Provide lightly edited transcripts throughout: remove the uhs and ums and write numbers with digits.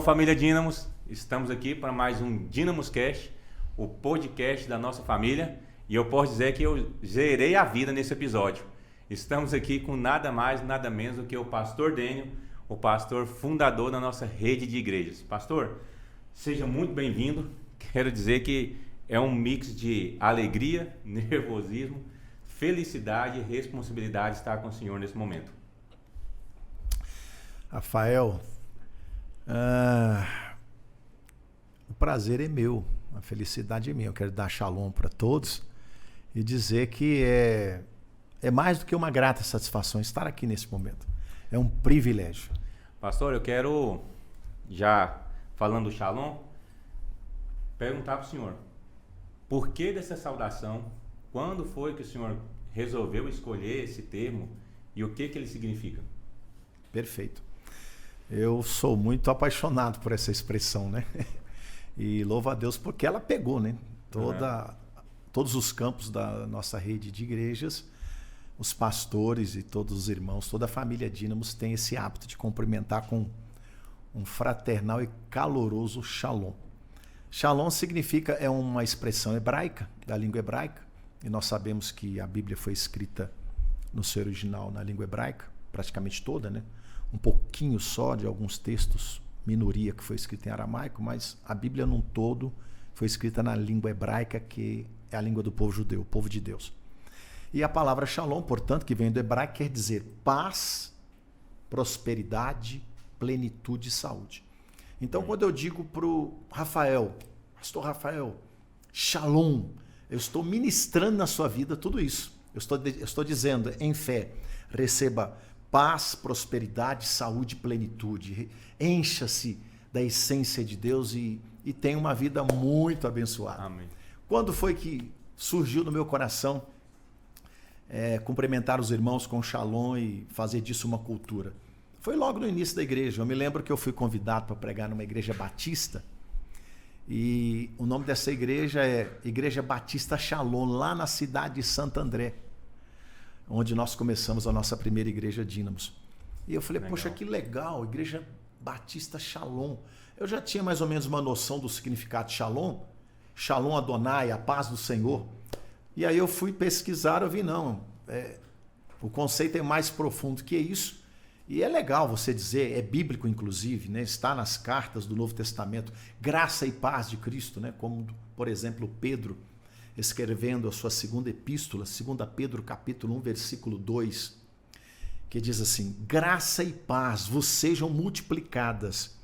família Dínamos, estamos aqui para mais um Dínamos Cast, o podcast da nossa família, e eu posso dizer que eu zerei a vida nesse episódio. Estamos aqui com nada mais, nada menos do que o pastor Dênio, o pastor fundador da nossa rede de igrejas. Pastor, seja muito bem-vindo. Quero dizer que é um mix de alegria, nervosismo, felicidade e responsabilidade estar com o Senhor nesse momento. Rafael, o prazer é meu, a felicidade é minha. Eu quero dar shalom para todos e dizer que é mais do que uma grata satisfação estar aqui nesse momento. É um privilégio. Pastor, eu quero, já falando do shalom, perguntar para o senhor, por que dessa saudação? Quando foi que o senhor resolveu escolher esse termo e o que ele significa? Perfeito. Eu sou muito apaixonado por essa expressão, né? E louvo a Deus porque ela pegou, né? Todos os campos da nossa rede de igrejas, os pastores e todos os irmãos, toda a família Dínamos tem esse hábito de cumprimentar com um fraternal e caloroso shalom. Shalom significa, é uma expressão hebraica, da língua hebraica, e nós sabemos que a Bíblia foi escrita no seu original na língua hebraica, praticamente toda, né? Um pouquinho só de alguns textos, minoria que foi escrita em aramaico, mas a Bíblia num todo foi escrita na língua hebraica, que é a língua do povo judeu, o povo de Deus. E a palavra shalom, portanto, que vem do hebraico, quer dizer paz, prosperidade, plenitude e saúde. Então, quando eu digo para o Rafael, pastor Rafael, shalom, eu estou ministrando na sua vida tudo isso. Eu estou dizendo, em fé, receba paz, prosperidade, saúde e plenitude. Encha-se da essência de Deus e tenha uma vida muito abençoada. Amém. Quando foi que surgiu no meu coração cumprimentar os irmãos com shalom e fazer disso uma cultura? Foi logo no início da igreja. Eu me lembro que eu fui convidado para pregar numa igreja batista e o nome dessa igreja é Igreja Batista Shalom, lá na cidade de Santo André, onde nós começamos a nossa primeira igreja Dínamos. E eu falei, poxa, que legal, Igreja Batista Shalom. Eu já tinha mais ou menos uma noção do significado de Shalom. Shalom Adonai, a paz do Senhor. E aí eu fui pesquisar, eu vi, não, o conceito é mais profundo que isso. E é legal você dizer, é bíblico inclusive, né? Está nas cartas do Novo Testamento, graça e paz de Cristo, né? Como, por exemplo, Pedro, escrevendo a sua segunda epístola, 2 Pedro capítulo 1, versículo 2, que diz assim, graça e paz vos sejam multiplicadas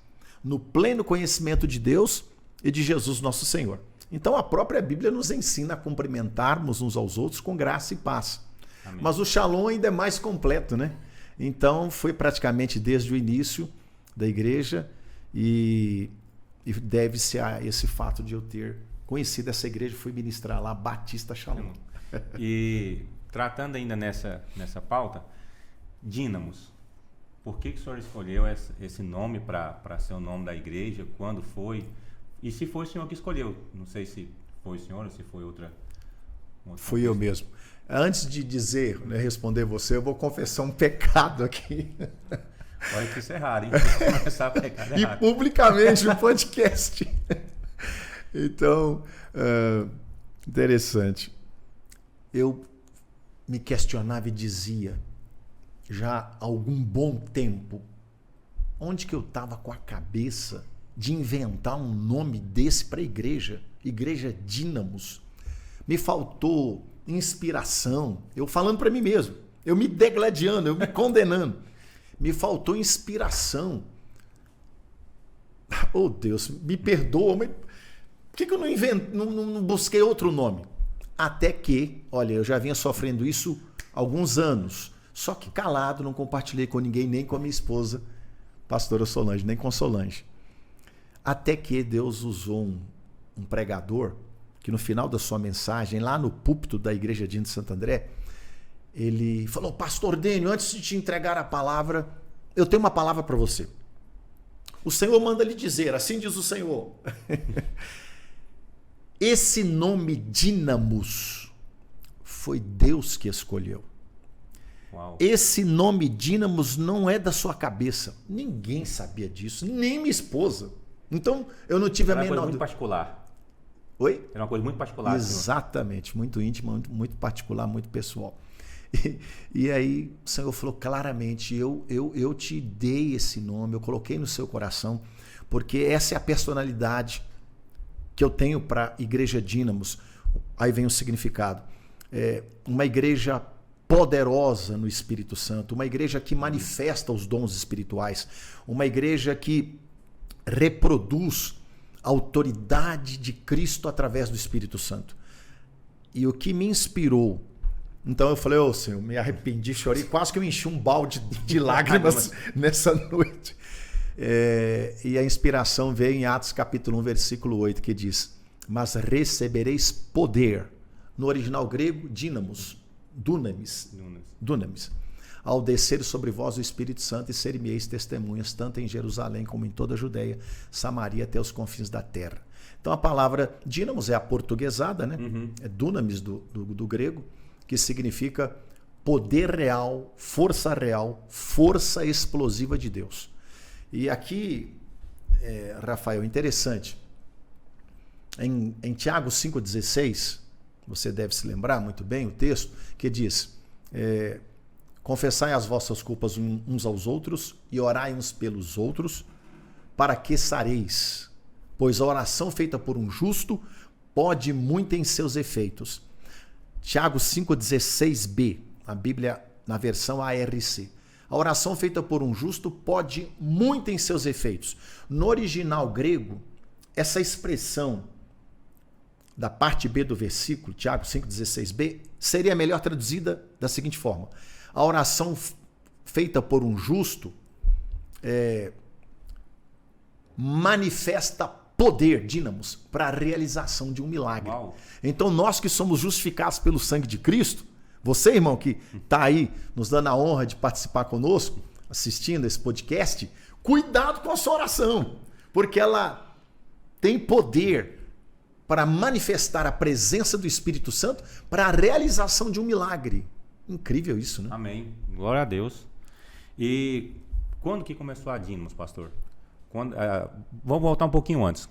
no pleno conhecimento de Deus e de Jesus nosso Senhor. Então a própria Bíblia nos ensina a cumprimentarmos uns aos outros com graça e paz. Amém. Mas o shalom ainda é mais completo, né? Então foi praticamente desde o início da igreja e deve-se a esse fato de eu ter conhecido essa igreja, fui ministrar lá, Batista Shalom. E tratando ainda nessa pauta, Dínamos, por que o senhor escolheu esse nome para ser o nome da igreja? Quando foi? E se foi o senhor que escolheu? Não sei se foi o senhor ou se foi outra Fui eu mesmo. Antes de dizer, né, responder você, eu vou confessar um pecado aqui. Olha que isso é raro, hein? Começar a pecar é e raro. Publicamente no podcast. Então, interessante. Eu me questionava e dizia, já há algum bom tempo, onde que eu estava com a cabeça de inventar um nome desse para a igreja? Igreja Dínamos. Me faltou inspiração. Eu falando para mim mesmo, eu me degladiando, eu me condenando. Me faltou inspiração. Oh Deus, me perdoa, mas por que eu não busquei outro nome? Até que, olha, eu já vinha sofrendo isso há alguns anos, só que calado, não compartilhei com ninguém, nem com a minha esposa, pastora Solange, nem com Solange. Até que Deus usou um pregador, que no final da sua mensagem, lá no púlpito da Igreja Dínamos de Santo André, ele falou, pastor Dênio, antes de te entregar a palavra, eu tenho uma palavra para você. O Senhor manda lhe dizer, assim diz o Senhor. Esse nome Dínamos foi Deus que escolheu. Uau. Esse nome Dínamos não é da sua cabeça. Ninguém sabia disso, nem minha esposa. Então, eu não tive a Era uma menor coisa muito dúvida. particular. Oi? Era uma coisa muito particular. Exatamente, muito íntima, muito particular, muito pessoal. E aí o Senhor falou claramente, eu te dei esse nome, eu coloquei no seu coração, porque essa é a personalidade que eu tenho para a Igreja Dínamos. Aí vem o significado. Uma igreja poderosa no Espírito Santo, uma igreja que manifesta os dons espirituais, uma igreja que reproduz a autoridade de Cristo através do Espírito Santo. E o que me inspirou, então eu falei, ô Senhor, me arrependi, chorei, quase que eu enchi um balde de lágrimas nessa noite. E a inspiração veio em Atos capítulo 1, versículo 8, que diz, mas recebereis poder, no original grego, dínamos, dunamis, ao descer sobre vós o Espírito Santo e ser-me-eis testemunhas, tanto em Jerusalém como em toda a Judeia, Samaria até os confins da terra. Então a palavra dínamos é a portuguesada, né? É dunamis do grego, que significa poder real, força explosiva de Deus. E aqui, Rafael, interessante, em Tiago 5,16, você deve se lembrar muito bem o texto, que diz, confessai as vossas culpas uns aos outros e orai uns pelos outros, para que sareis, pois a oração feita por um justo pode muito em seus efeitos. Tiago 5,16b, a Bíblia na versão ARC. A oração feita por um justo pode muito em seus efeitos. No original grego, essa expressão da parte B do versículo, Tiago 5,16b, seria melhor traduzida da seguinte forma. A oração feita por um justo manifesta poder, dínamos, para a realização de um milagre. Uau. Então nós que somos justificados pelo sangue de Cristo, você, irmão, que está aí nos dando a honra de participar conosco, assistindo esse podcast, cuidado com a sua oração, porque ela tem poder para manifestar a presença do Espírito Santo para a realização de um milagre. Incrível isso, né? Amém. Glória a Deus. E quando que começou a Dínamos, pastor? Vamos voltar um pouquinho antes.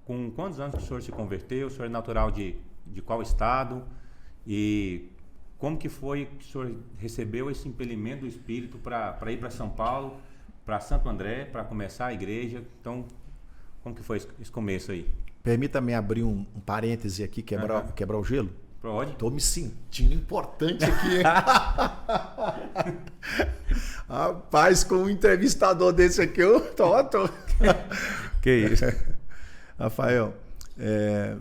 Com quantos anos que o senhor se converteu? O senhor é natural de qual estado? E como que foi que o senhor recebeu esse impelimento do Espírito para ir para São Paulo, para Santo André, para começar a igreja? Então, como que foi esse começo aí? Permita-me abrir um parêntese aqui, quebrar o gelo. Pode. Estou me sentindo importante aqui. Rapaz, com um entrevistador desse aqui, eu tô. Que isso? Rafael,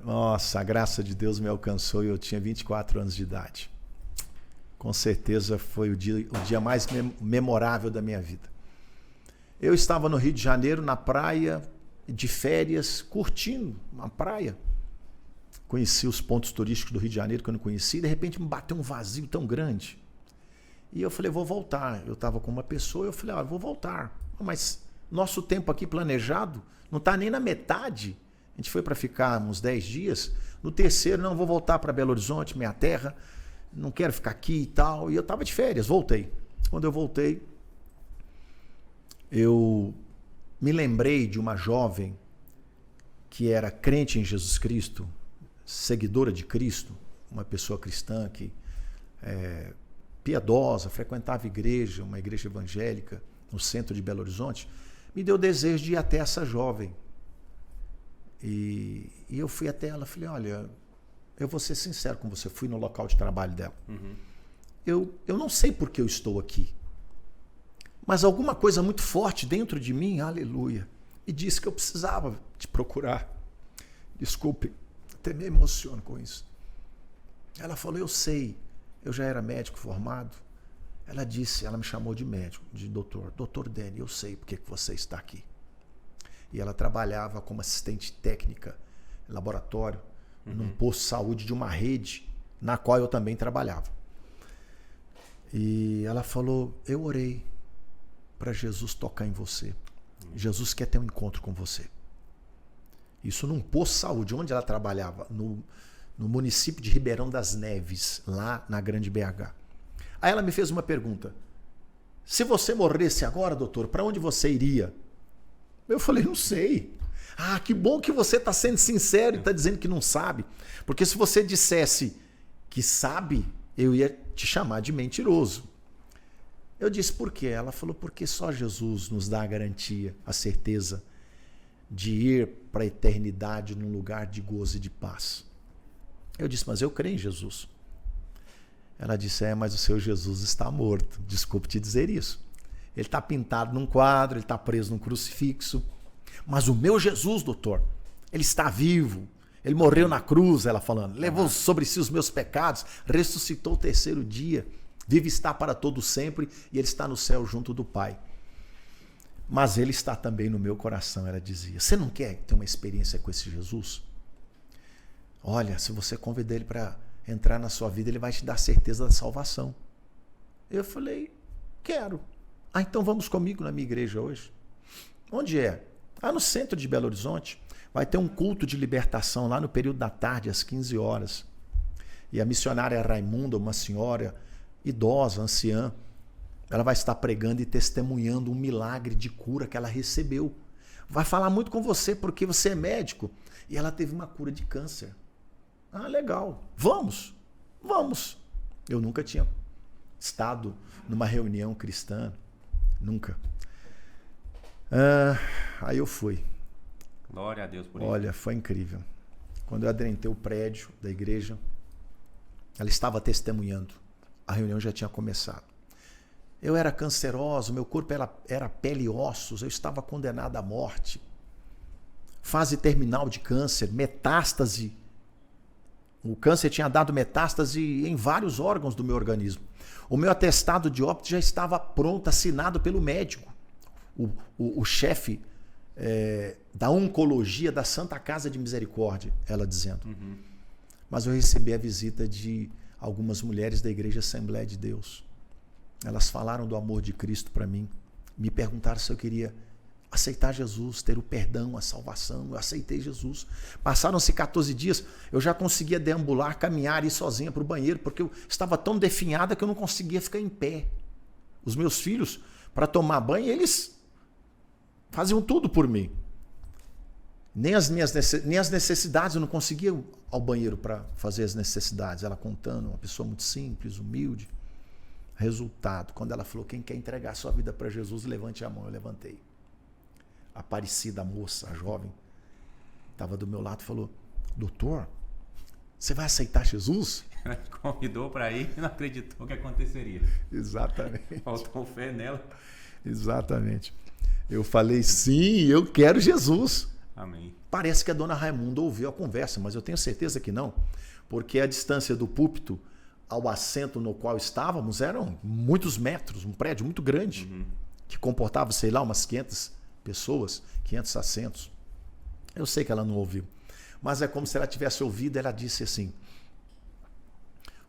nossa, a graça de Deus me alcançou e eu tinha 24 anos de idade. Com certeza foi o dia mais memorável da minha vida. Eu estava no Rio de Janeiro, na praia, de férias, curtindo uma praia. Conheci os pontos turísticos do Rio de Janeiro que eu não conhecia, e de repente me bateu um vazio tão grande. E eu falei, vou voltar. Eu estava com uma pessoa e eu falei, vou voltar. Mas nosso tempo aqui planejado não está nem na metade. A gente foi para ficar uns 10 dias. No terceiro, não, vou voltar para Belo Horizonte, minha terra. Não quero ficar aqui e tal. E eu estava de férias, voltei. Quando eu voltei, eu me lembrei de uma jovem que era crente em Jesus Cristo, seguidora de Cristo, uma pessoa cristã que piedosa, frequentava igreja, uma igreja evangélica no centro de Belo Horizonte, me deu desejo de ir até essa jovem. E eu fui até ela, falei, olha, eu vou ser sincero com você, fui no local de trabalho dela. Eu não sei por que eu estou aqui, mas alguma coisa muito forte dentro de mim, aleluia, me disse que eu precisava te procurar. Desculpe, até me emociono com isso. Ela falou, eu sei, eu já era médico formado. Ela me chamou de médico, de doutor. Doutor Dani, eu sei porque que você está aqui. E ela trabalhava como assistente técnica em laboratório, num posto de saúde de uma rede na qual eu também trabalhava. E ela falou, eu orei para Jesus tocar em você. Jesus quer ter um encontro com você. Isso num posto de saúde, onde ela trabalhava, no município de Ribeirão das Neves, lá na Grande BH. Aí ela me fez uma pergunta. Se você morresse agora, doutor, para onde você iria? Eu falei, não sei. Ah, que bom que você está sendo sincero e está dizendo que não sabe. Porque se você dissesse que sabe, eu ia te chamar de mentiroso. Eu disse, por quê? Ela falou, porque só Jesus nos dá a garantia, a certeza de ir para a eternidade num lugar de gozo e de paz. Eu disse, mas eu creio em Jesus. Ela disse, mas o seu Jesus está morto. Desculpe te dizer isso. Ele está pintado num quadro, ele está preso num crucifixo. Mas o meu Jesus, doutor, ele está vivo. Ele morreu na cruz, ela falando. Levou sobre si os meus pecados, ressuscitou o terceiro dia. Vive está para todo sempre e ele está no céu junto do Pai. Mas ele está também no meu coração, ela dizia. Você não quer ter uma experiência com esse Jesus? Olha, se você convidar ele para entrar na sua vida, ele vai te dar certeza da salvação. Eu falei, quero. Ah, então vamos comigo na minha igreja hoje. Onde é? Ah, no centro de Belo Horizonte. Vai ter um culto de libertação lá no período da tarde, às 15 horas. E a missionária Raimunda, uma senhora idosa, anciã, ela vai estar pregando e testemunhando um milagre de cura que ela recebeu. Vai falar muito com você porque você é médico e ela teve uma cura de câncer. Ah, legal. Vamos. Eu nunca tinha estado numa reunião cristã. Nunca. Aí eu fui. Glória a Deus por isso. Olha, foi incrível. Quando eu adentrei o prédio da igreja, ela estava testemunhando. A reunião já tinha começado. Eu era canceroso, meu corpo era pele e ossos, eu estava condenado à morte. Fase terminal de câncer, metástase. O câncer tinha dado metástase em vários órgãos do meu organismo. O meu atestado de óbito já estava pronto, assinado pelo médico. O chefe da oncologia da Santa Casa de Misericórdia, ela dizendo. Uhum. Mas eu recebi a visita de algumas mulheres da Igreja Assembleia de Deus. Elas falaram do amor de Cristo para mim. Me perguntaram se eu queria aceitar Jesus, ter o perdão, a salvação. Eu aceitei Jesus. Passaram-se 14 dias, eu já conseguia deambular, caminhar, ir sozinha para o banheiro, porque eu estava tão definhada que eu não conseguia ficar em pé. Os meus filhos, para tomar banho, eles faziam tudo por mim. Nem as necessidades, eu não conseguia ir ao banheiro para fazer as necessidades. Ela contando, uma pessoa muito simples, humilde. Resultado, quando ela falou, quem quer entregar sua vida para Jesus, levante a mão. Eu levantei. A Aparecida, a moça, a jovem, estava do meu lado e falou, doutor, você vai aceitar Jesus? Ela te convidou para ir e não acreditou que aconteceria. Exatamente. Faltou fé nela. Exatamente. Eu falei, sim, eu quero Jesus. Amém. Parece que a dona Raimunda ouviu a conversa, mas eu tenho certeza que não, porque a distância do púlpito ao assento no qual estávamos eram muitos metros, um prédio muito grande, que comportava, sei lá, umas 500 pessoas, 500 assentos. Eu sei que ela não ouviu, mas é como se ela tivesse ouvido. Ela disse assim,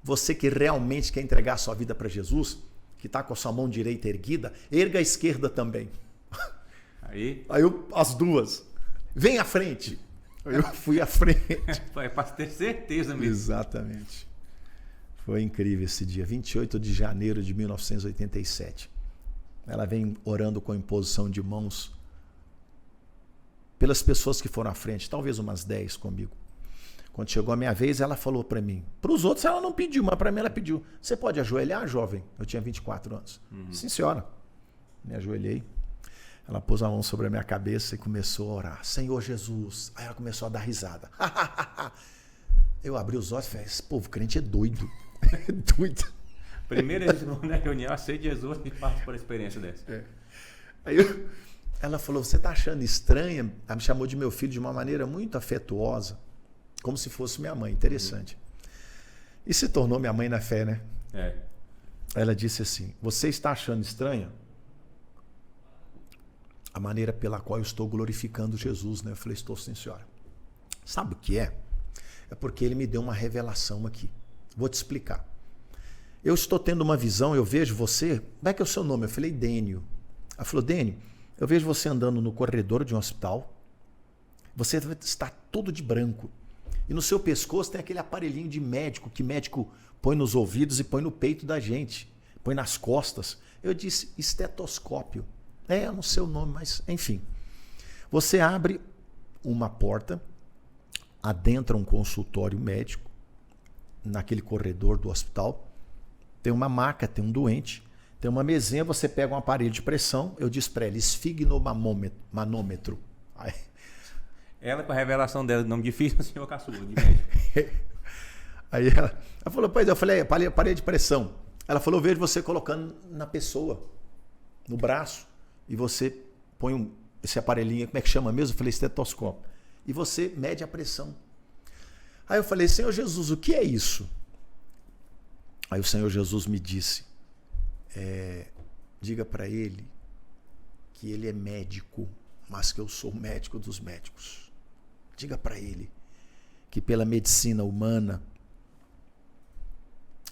você que realmente quer entregar a sua vida para Jesus, que está com a sua mão direita erguida, erga a esquerda também. Aí as duas. Vem à frente. Eu fui à frente. É para ter certeza mesmo. Exatamente. Foi incrível esse dia, 28 de janeiro de 1987. Ela vem orando com imposição de mãos pelas pessoas que foram à frente, talvez umas 10 comigo. Quando chegou a minha vez, ela falou para mim. Para os outros ela não pediu, mas para mim ela pediu. Você pode ajoelhar, jovem? Eu tinha 24 anos. Sim, senhora. Me ajoelhei. Ela pôs a mão sobre a minha cabeça e começou a orar. Senhor Jesus. Aí ela começou a dar risada. Eu abri os olhos e falei, esse povo crente é doido. É doido. Primeira reunião, aceite Jesus e passo por uma experiência dessa. Aí ela falou, você está achando estranha? Ela me chamou de meu filho de uma maneira muito afetuosa, como se fosse minha mãe. Interessante. E se tornou minha mãe na fé, né? Ela disse assim, você está achando estranha a maneira pela qual eu estou glorificando Jesus, né? Eu falei, estou, sim, senhora. Sabe o que é? É porque ele me deu uma revelação aqui. Vou te explicar. Eu estou tendo uma visão, eu vejo você... Como é que é o seu nome? Eu falei, Dênio. Ela falou, Dênio, eu vejo você andando no corredor de um hospital. Você está todo de branco. E no seu pescoço tem aquele aparelhinho de médico, que médico põe nos ouvidos e põe no peito da gente. põe nas costas. Eu disse estetoscópio. Eu não sei o nome, mas enfim. Você abre uma porta, adentra um consultório médico, naquele corredor do hospital, tem uma maca, tem um doente, tem uma mesinha, você pega um aparelho de pressão, eu disse para ela, esfigmomanômetro. Aí, ela, com a revelação dela, nome difícil, o senhor caçula, de médico. Aí ela falou, pois eu falei, aparelho de pressão. Ela falou, eu vejo você colocando na pessoa, no braço, e você põe esse aparelhinho, como é que chama mesmo? Eu falei, estetoscópio. E você mede a pressão. Aí eu falei, Senhor Jesus, o que é isso? Aí o Senhor Jesus me disse, diga para ele que ele é médico, mas que eu sou médico dos médicos. Diga para ele que pela medicina humana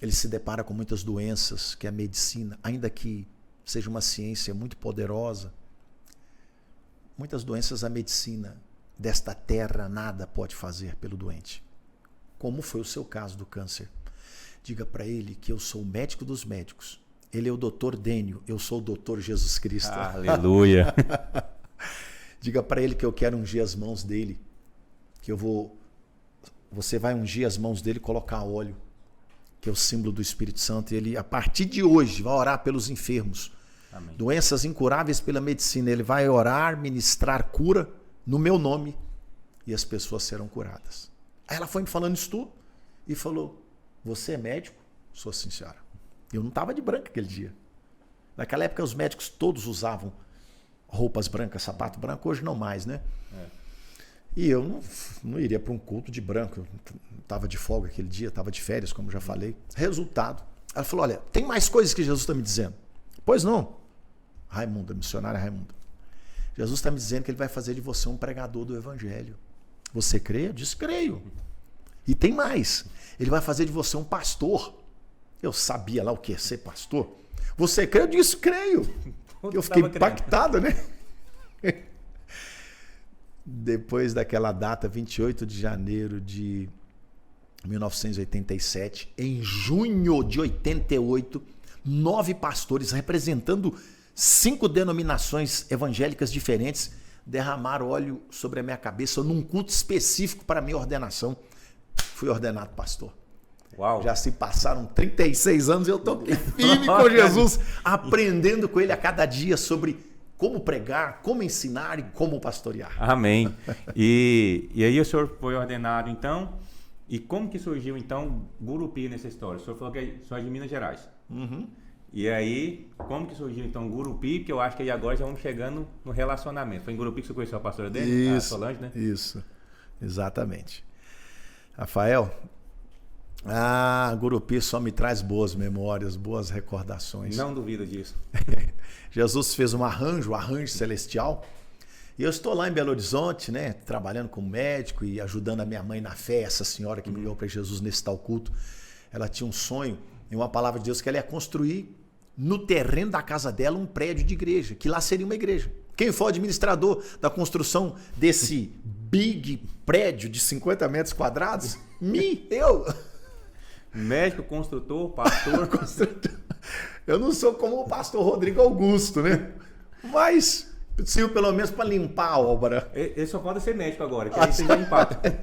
ele se depara com muitas doenças que a medicina, ainda que seja uma ciência muito poderosa, muitas doenças a medicina desta terra nada pode fazer pelo doente. Como foi o seu caso do câncer. Diga para ele que eu sou o médico dos médicos. Ele é o doutor Dênio, eu sou o doutor Jesus Cristo. Aleluia. Diga para ele que eu quero ungir as mãos dele. Que você vai ungir as mãos dele e colocar óleo, que é o símbolo do Espírito Santo. E ele, a partir de hoje, vai orar pelos enfermos. Amém. Doenças incuráveis pela medicina. Ele vai orar, ministrar cura no meu nome e as pessoas serão curadas. Aí ela foi me falando isso tudo e falou, você é médico? Sou sim, senhora. Eu não estava de branco aquele dia. Naquela época os médicos todos usavam roupas brancas, sapato branco, hoje não mais, né? E eu não iria para um culto de branco. Eu estava de folga aquele dia, estava de férias, como já falei. Resultado, ela falou, olha, tem mais coisas que Jesus está me dizendo. Pois não? Raimunda, missionária Raimunda. Jesus está me dizendo que ele vai fazer de você um pregador do evangelho. Você crê? Eu disse, creio. E tem mais. Ele vai fazer de você um pastor. Eu sabia lá o que é ser pastor. Você crê? Eu disse, creio. Eu fiquei impactado, né? Depois daquela data, 28 de janeiro de 1987, em junho de 88, 9 pastores representando 5 denominações evangélicas diferentes derramaram óleo sobre a minha cabeça num culto específico para a minha ordenação. Fui ordenado pastor. Uau. Já se passaram 36 anos e eu estou firme com Jesus, aprendendo com ele a cada dia sobre como pregar, como ensinar e como pastorear. Amém. E aí o senhor foi ordenado então, e como que surgiu então Gurupi nessa história? O senhor falou que o senhor é de Minas Gerais. Uhum. E aí, como que surgiu então Gurupi? Porque eu acho que aí agora já vamos chegando no relacionamento. Foi em Gurupi que você conheceu a pastora dele? Isso, a Solange, né? Isso, exatamente. Rafael, Gurupi só me traz boas memórias, boas recordações. Não duvido disso. Jesus fez um arranjo celestial. E eu estou lá em Belo Horizonte, né, trabalhando como médico e ajudando a minha mãe na fé, essa senhora que me levou para Jesus nesse tal culto. Ela tinha um sonho e uma palavra de Deus que ela ia construir no terreno da casa dela um prédio de igreja, que lá seria uma igreja. Quem for administrador da construção desse big prédio de 50 metros quadrados? Eu. Médico, construtor, pastor. Construtor. Eu não sou como o pastor Rodrigo Augusto, né? Mas sirvo pelo menos para limpar a obra. Ele só pode ser médico agora, que aí você já empata.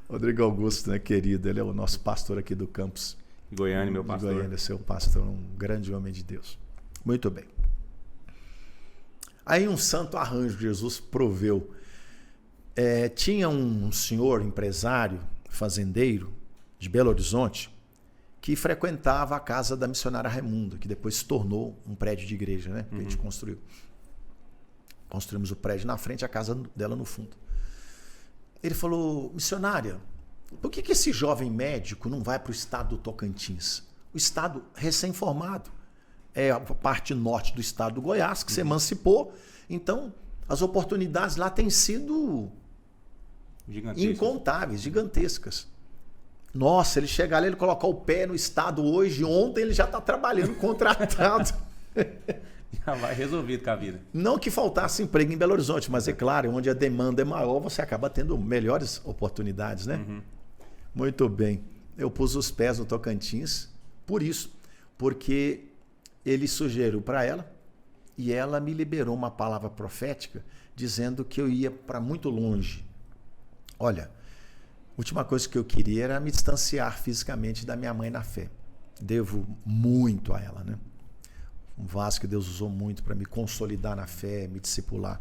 Rodrigo Augusto, né, querido? Ele é o nosso pastor aqui do campus. Goiânia, meu pastor. Goiânia, seu pastor, um grande homem de Deus. Muito bem. Aí um santo arranjo Jesus proveu. Tinha um senhor empresário, fazendeiro, de Belo Horizonte, que frequentava a casa da missionária Raimunda, que depois se tornou um prédio de igreja, né? Que a gente construiu. Construímos o prédio na frente, a casa dela no fundo. Ele falou, missionária, por que esse jovem médico não vai para o estado do Tocantins? O estado recém-formado. É a parte norte do estado do Goiás, que se emancipou. Então, as oportunidades lá têm sido incontáveis, gigantescas. Nossa, ele chega ali, ele colocar o pé no estado hoje, ontem ele já está trabalhando contratado. Já vai resolvido com a vida. Não que faltasse emprego em Belo Horizonte, mas é claro, onde a demanda é maior, você acaba tendo melhores oportunidades, né? Muito bem. Eu pus os pés no Tocantins, Por isso, porque ele sugeriu para ela e ela me liberou uma palavra profética dizendo que eu ia para muito longe. Olha, a última coisa que eu queria era me distanciar fisicamente da minha mãe na fé. Devo muito a ela, né? Um vaso que Deus usou muito para me consolidar na fé, me discipular.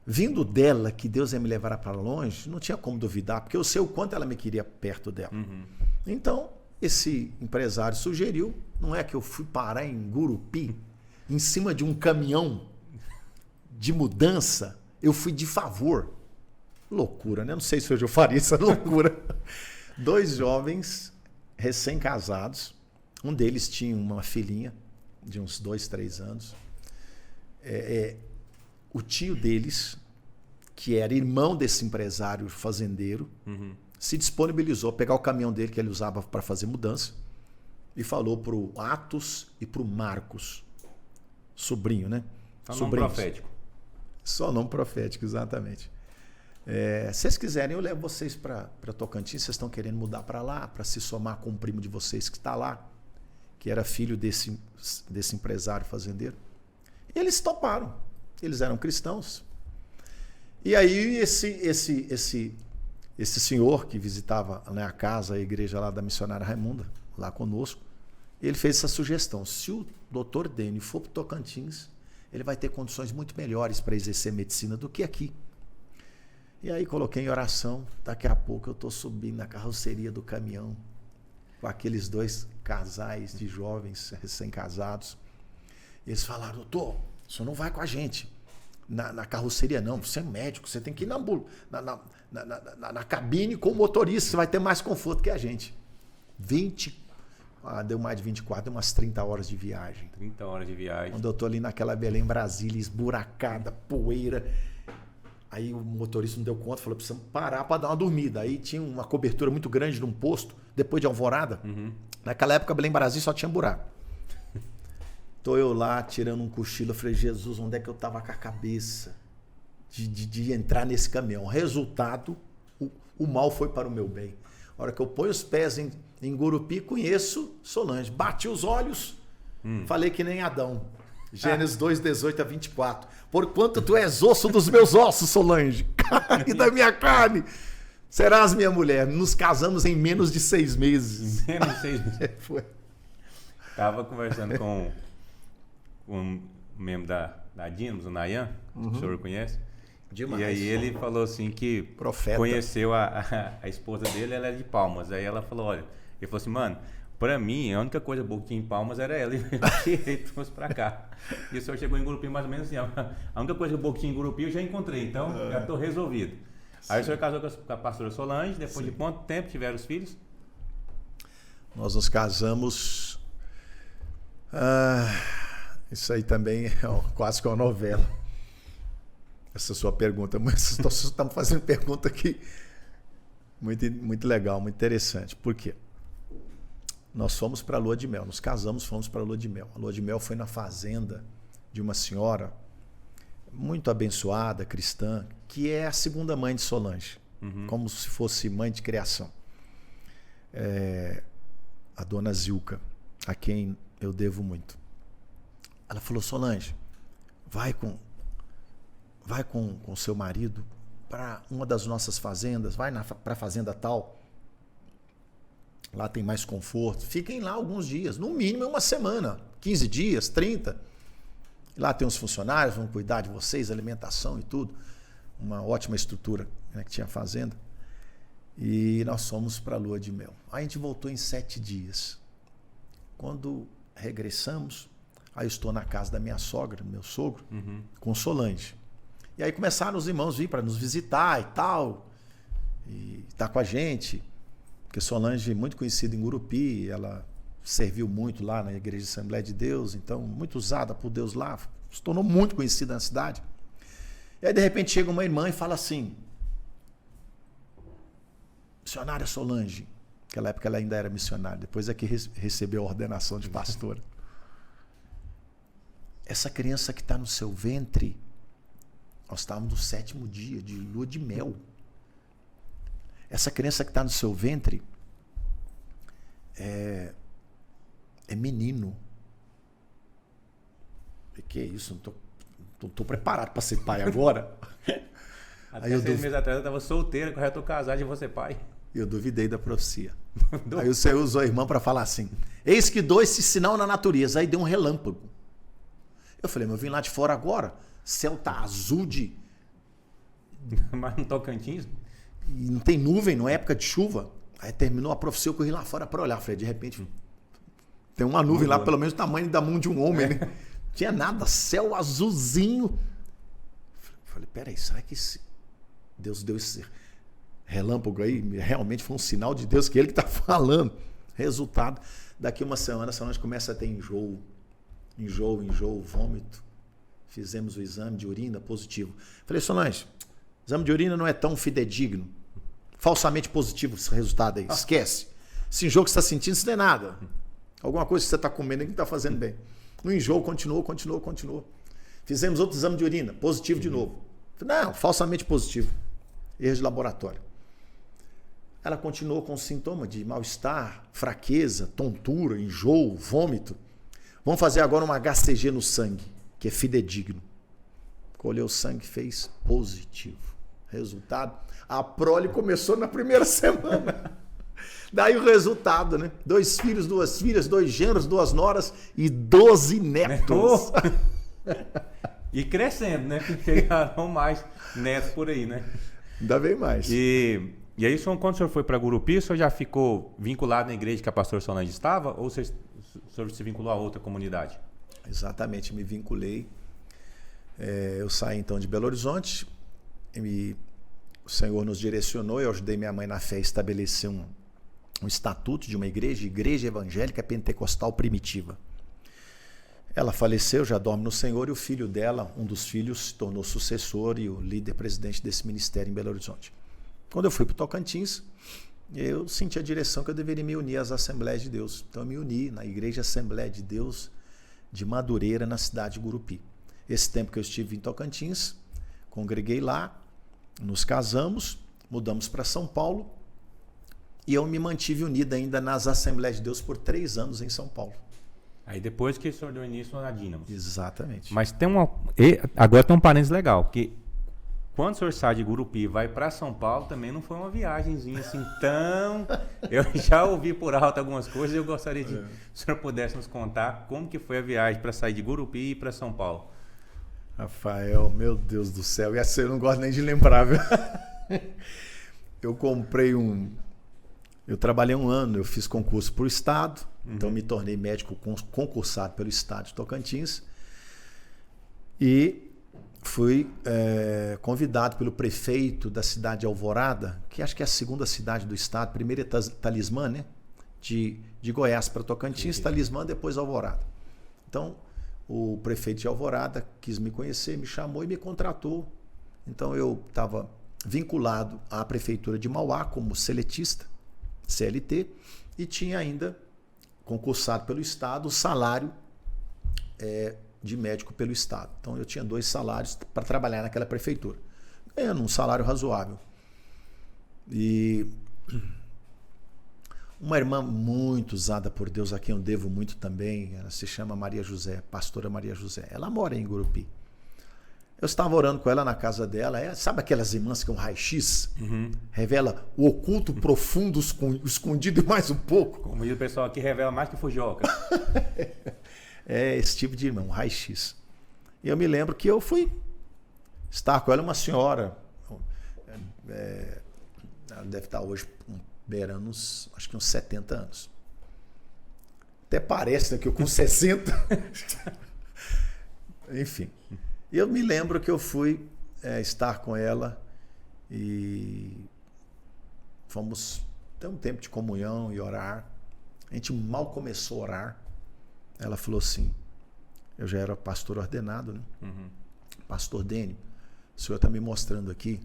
Vindo dela, que Deus ia me levar para longe, não tinha como duvidar, porque eu sei o quanto ela me queria perto dela. Então, esse empresário sugeriu, não é que eu fui parar em Gurupi, em cima de um caminhão de mudança, eu fui de favor. Loucura, né? Não sei se hoje eu faria essa loucura. 2 jovens recém-casados, um deles tinha uma filhinha de uns 2, 3 anos. O tio deles, que era irmão desse empresário fazendeiro, se disponibilizou a pegar o caminhão dele que ele usava para fazer mudança e falou para o Atos e para o Marcos, sobrinho, né? Só nome profético. Só nome profético, exatamente. Se vocês quiserem, eu levo vocês para Tocantins. Vocês estão querendo mudar para lá, para se somar com o primo de vocês que está lá, que era filho desse empresário fazendeiro. E eles toparam. Eles eram cristãos. E aí esse senhor que visitava, né, a casa, a igreja lá da missionária Raimunda, lá conosco, ele fez essa sugestão. Se o doutor Dênio for para Tocantins, ele vai ter condições muito melhores para exercer medicina do que aqui. E aí coloquei em oração. Daqui a pouco eu estou subindo na carroceria do caminhão com aqueles 2 casais de jovens recém-casados. Eles falaram: doutor, o senhor não vai com a gente na carroceria, não. Você é médico, você tem que ir na cabine com o motorista, você vai ter mais conforto que a gente. Deu mais de 24, deu umas 30 horas de viagem. 30 horas de viagem. Quando eu estou ali naquela Belém, Brasília, esburacada, poeira. Aí o motorista não deu conta, falou: precisamos parar para dar uma dormida. Aí tinha uma cobertura muito grande num posto, depois de Alvorada. Naquela época, Belém, Brasília só tinha buraco. Tô eu lá, tirando um cochilo. Eu falei: Jesus, onde é que eu tava com a cabeça de entrar nesse caminhão? Resultado, o mal foi para o meu bem. A hora que eu ponho os pés em Gurupi, conheço Solange. Bati os olhos, falei que nem Adão. Gênesis 2, 18 a 24. Porquanto tu és osso dos meus ossos, Solange, carne da minha carne, serás minha mulher. Nos casamos em menos de 6 meses. Menos de 6 meses. Foi. Estava conversando com um membro da Dinamos, o Nayan, que o senhor conhece. Demais. E aí ele falou assim que Profeta. conheceu a esposa dele, ela é de Palmas. Aí ela falou: olha, ele falou assim: mano, pra mim, a única coisa boa que tinha em Palmas era ela. E ele trouxe pra cá. E o senhor chegou em Gurupi mais ou menos assim: a única coisa boa que tinha em Gurupi eu já encontrei, então já estou resolvido. Sim. Aí o senhor casou com a pastora Solange, depois de quanto tempo tiveram os filhos? Nós nos casamos... isso aí também é quase que uma novela. Essa sua pergunta. Mas estamos fazendo pergunta aqui muito legal, muito interessante. Por quê? Nós fomos para a lua de mel, nos casamos, fomos para a lua de mel. A lua de mel foi na fazenda de uma senhora muito abençoada, cristã, que é a segunda mãe de Solange, como se fosse mãe de criação. A dona Zilka, a quem eu devo muito. Ela falou: Solange, vai com seu marido para uma das nossas fazendas, vai para a fazenda tal. Lá tem mais conforto. Fiquem lá alguns dias, no mínimo uma semana, 15 dias, 30. Lá tem os funcionários, vão cuidar de vocês, alimentação e tudo. Uma ótima estrutura, né, que tinha a fazenda. E nós fomos para a lua de mel. Aí a gente voltou em 7 dias. Quando regressamos, aí eu estou na casa da minha sogra, do meu sogro, com Solange. E aí começaram os irmãos a vir para nos visitar e tal, e estar com a gente. Porque Solange é muito conhecida em Gurupi, ela serviu muito lá na Igreja de Assembleia de Deus, então muito usada por Deus lá, se tornou muito conhecida na cidade. E aí de repente chega uma irmã e fala assim: missionária Solange, naquela época ela ainda era missionária, depois é que recebeu a ordenação de pastora. Essa criança que está no seu ventre, nós estávamos no 7º dia de lua de mel. Essa criança que está no seu ventre, isso? Não tô preparado para ser pai agora. Até 6 meses atrás eu estava solteiro, agora eu estou casado e vou ser pai. Eu duvidei da profecia. Aí o Senhor usou a irmã para falar assim: eis que dois se sinal na natureza. Aí deu um relâmpago. Eu falei, mas eu vim lá de fora agora. Céu tá azul de... Mas no Tocantins? E não tem nuvem, não é época de chuva. Aí terminou a profecia, eu corri lá fora para olhar. Falei, de repente, tem uma nuvem lá, pelo menos do tamanho da mão de um homem, né? Tinha nada, céu azulzinho. Falei, peraí, será que Deus deu esse relâmpago aí? Realmente foi um sinal de Deus, que ele que está falando. Resultado, daqui uma semana, Solange começa a ter enjoo, vômito. Fizemos o exame de urina positivo. Falei, Solange, exame de urina não é tão fidedigno. Falsamente positivo esse resultado aí. Esquece. Esse enjoo que você está sentindo, isso não é nada. Alguma coisa que você está comendo que não está fazendo bem. O enjoo continuou. Fizemos outro exame de urina, positivo de novo. Não, falsamente positivo. Erro de laboratório. Ela continuou com sintoma de mal-estar, fraqueza, tontura, enjoo, vômito. Vamos fazer agora uma HCG no sangue, que é fidedigno. Colheu o sangue, fez positivo. Resultado, a prole começou na primeira semana. Daí o resultado, né? 2 filhos, 2 filhas, 2 genros, 2 noras e 12 netos. E crescendo, né? Chegaram mais netos por aí, né? Ainda bem mais. E aí, quando o senhor foi para Gurupi, o senhor já ficou vinculado na igreja que a pastora Solange estava? Ou o senhor se vinculou a outra comunidade? Exatamente, me vinculei. Eu saí então de Belo Horizonte. O Senhor nos direcionou, eu ajudei minha mãe na fé a estabelecer um estatuto de uma igreja evangélica pentecostal primitiva. Ela faleceu, já dorme no Senhor, e o filho dela, um dos filhos, se tornou sucessor e o líder presidente desse ministério em Belo Horizonte. Quando eu fui para o Tocantins, eu senti a direção que eu deveria me unir às Assembleias de Deus. Então eu me uni na Igreja Assembleia de Deus de Madureira, na cidade de Gurupi. Esse tempo que eu estive em Tocantins, congreguei lá, nos casamos, mudamos para São Paulo e eu me mantive unido ainda nas Assembleias de Deus por 3 anos em São Paulo. Aí depois que o senhor deu início na Dínamos. Exatamente. Mas agora tem um parênteses legal, porque quando o senhor sai de Gurupi e vai para São Paulo, também não foi uma viagemzinha assim tão... Eu já ouvi por alto algumas coisas e eu gostaria de... Se o senhor pudesse nos contar como que foi a viagem para sair de Gurupi e ir para São Paulo. Rafael, meu Deus do céu, e essa eu não gosto nem de lembrar, viu? Eu comprei eu trabalhei 1 ano, eu fiz concurso para o Estado, então me tornei médico concursado pelo Estado de Tocantins e fui convidado pelo prefeito da cidade de Alvorada, que acho que é a 2ª cidade do estado, primeiro é Talismã, né? De Goiás para Tocantins, Talismã, depois Alvorada. Então, o prefeito de Alvorada quis me conhecer, me chamou e me contratou. Então eu estava vinculado à prefeitura de Mauá como seletista, CLT, e tinha ainda concursado pelo Estado o salário de médico pelo Estado. Então eu tinha 2 salários para trabalhar naquela prefeitura, ganhando um salário razoável. E uma irmã muito usada por Deus, a quem eu devo muito também, ela se chama Maria José, pastora Maria José. Ela mora em Gurupi. Eu estava orando com ela na casa dela. Sabe aquelas irmãs que é um raio-x? Revela o oculto, profundo, escondido e mais um pouco. Como diz o pessoal aqui, revela mais que Fujioka. É esse tipo de irmão, um raio-x. E eu me lembro que eu fui estar com ela, uma senhora. Ela deve estar hoje beirando acho que uns 70 anos. Até parece que eu com 60. Enfim. E eu me lembro que eu fui estar com ela e fomos ter um tempo de comunhão e orar. A gente mal começou a orar. Ela falou assim, eu já era pastor ordenado, né? Pastor Dênio, o senhor está me mostrando aqui,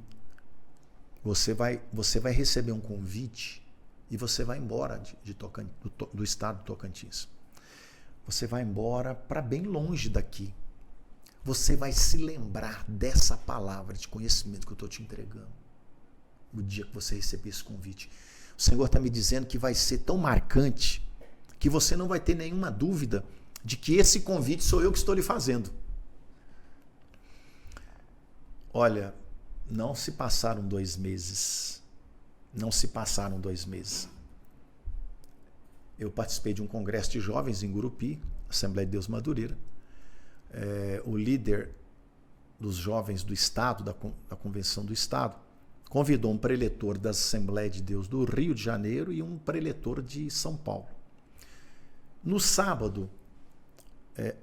você vai receber um convite e você vai embora do estado do Tocantins. Você vai embora para bem longe daqui. Você vai se lembrar dessa palavra de conhecimento que eu estou te entregando. O dia que você receber esse convite. O Senhor está me dizendo que vai ser tão marcante que você não vai ter nenhuma dúvida de que esse convite sou eu que estou lhe fazendo. Olha, não se passaram 2 meses. Não se passaram 2 meses. Eu participei de um congresso de jovens em Gurupi, Assembleia de Deus Madureira. O líder dos jovens do Estado, da Convenção do Estado, convidou um preletor da Assembleia de Deus do Rio de Janeiro e um preletor de São Paulo. No sábado,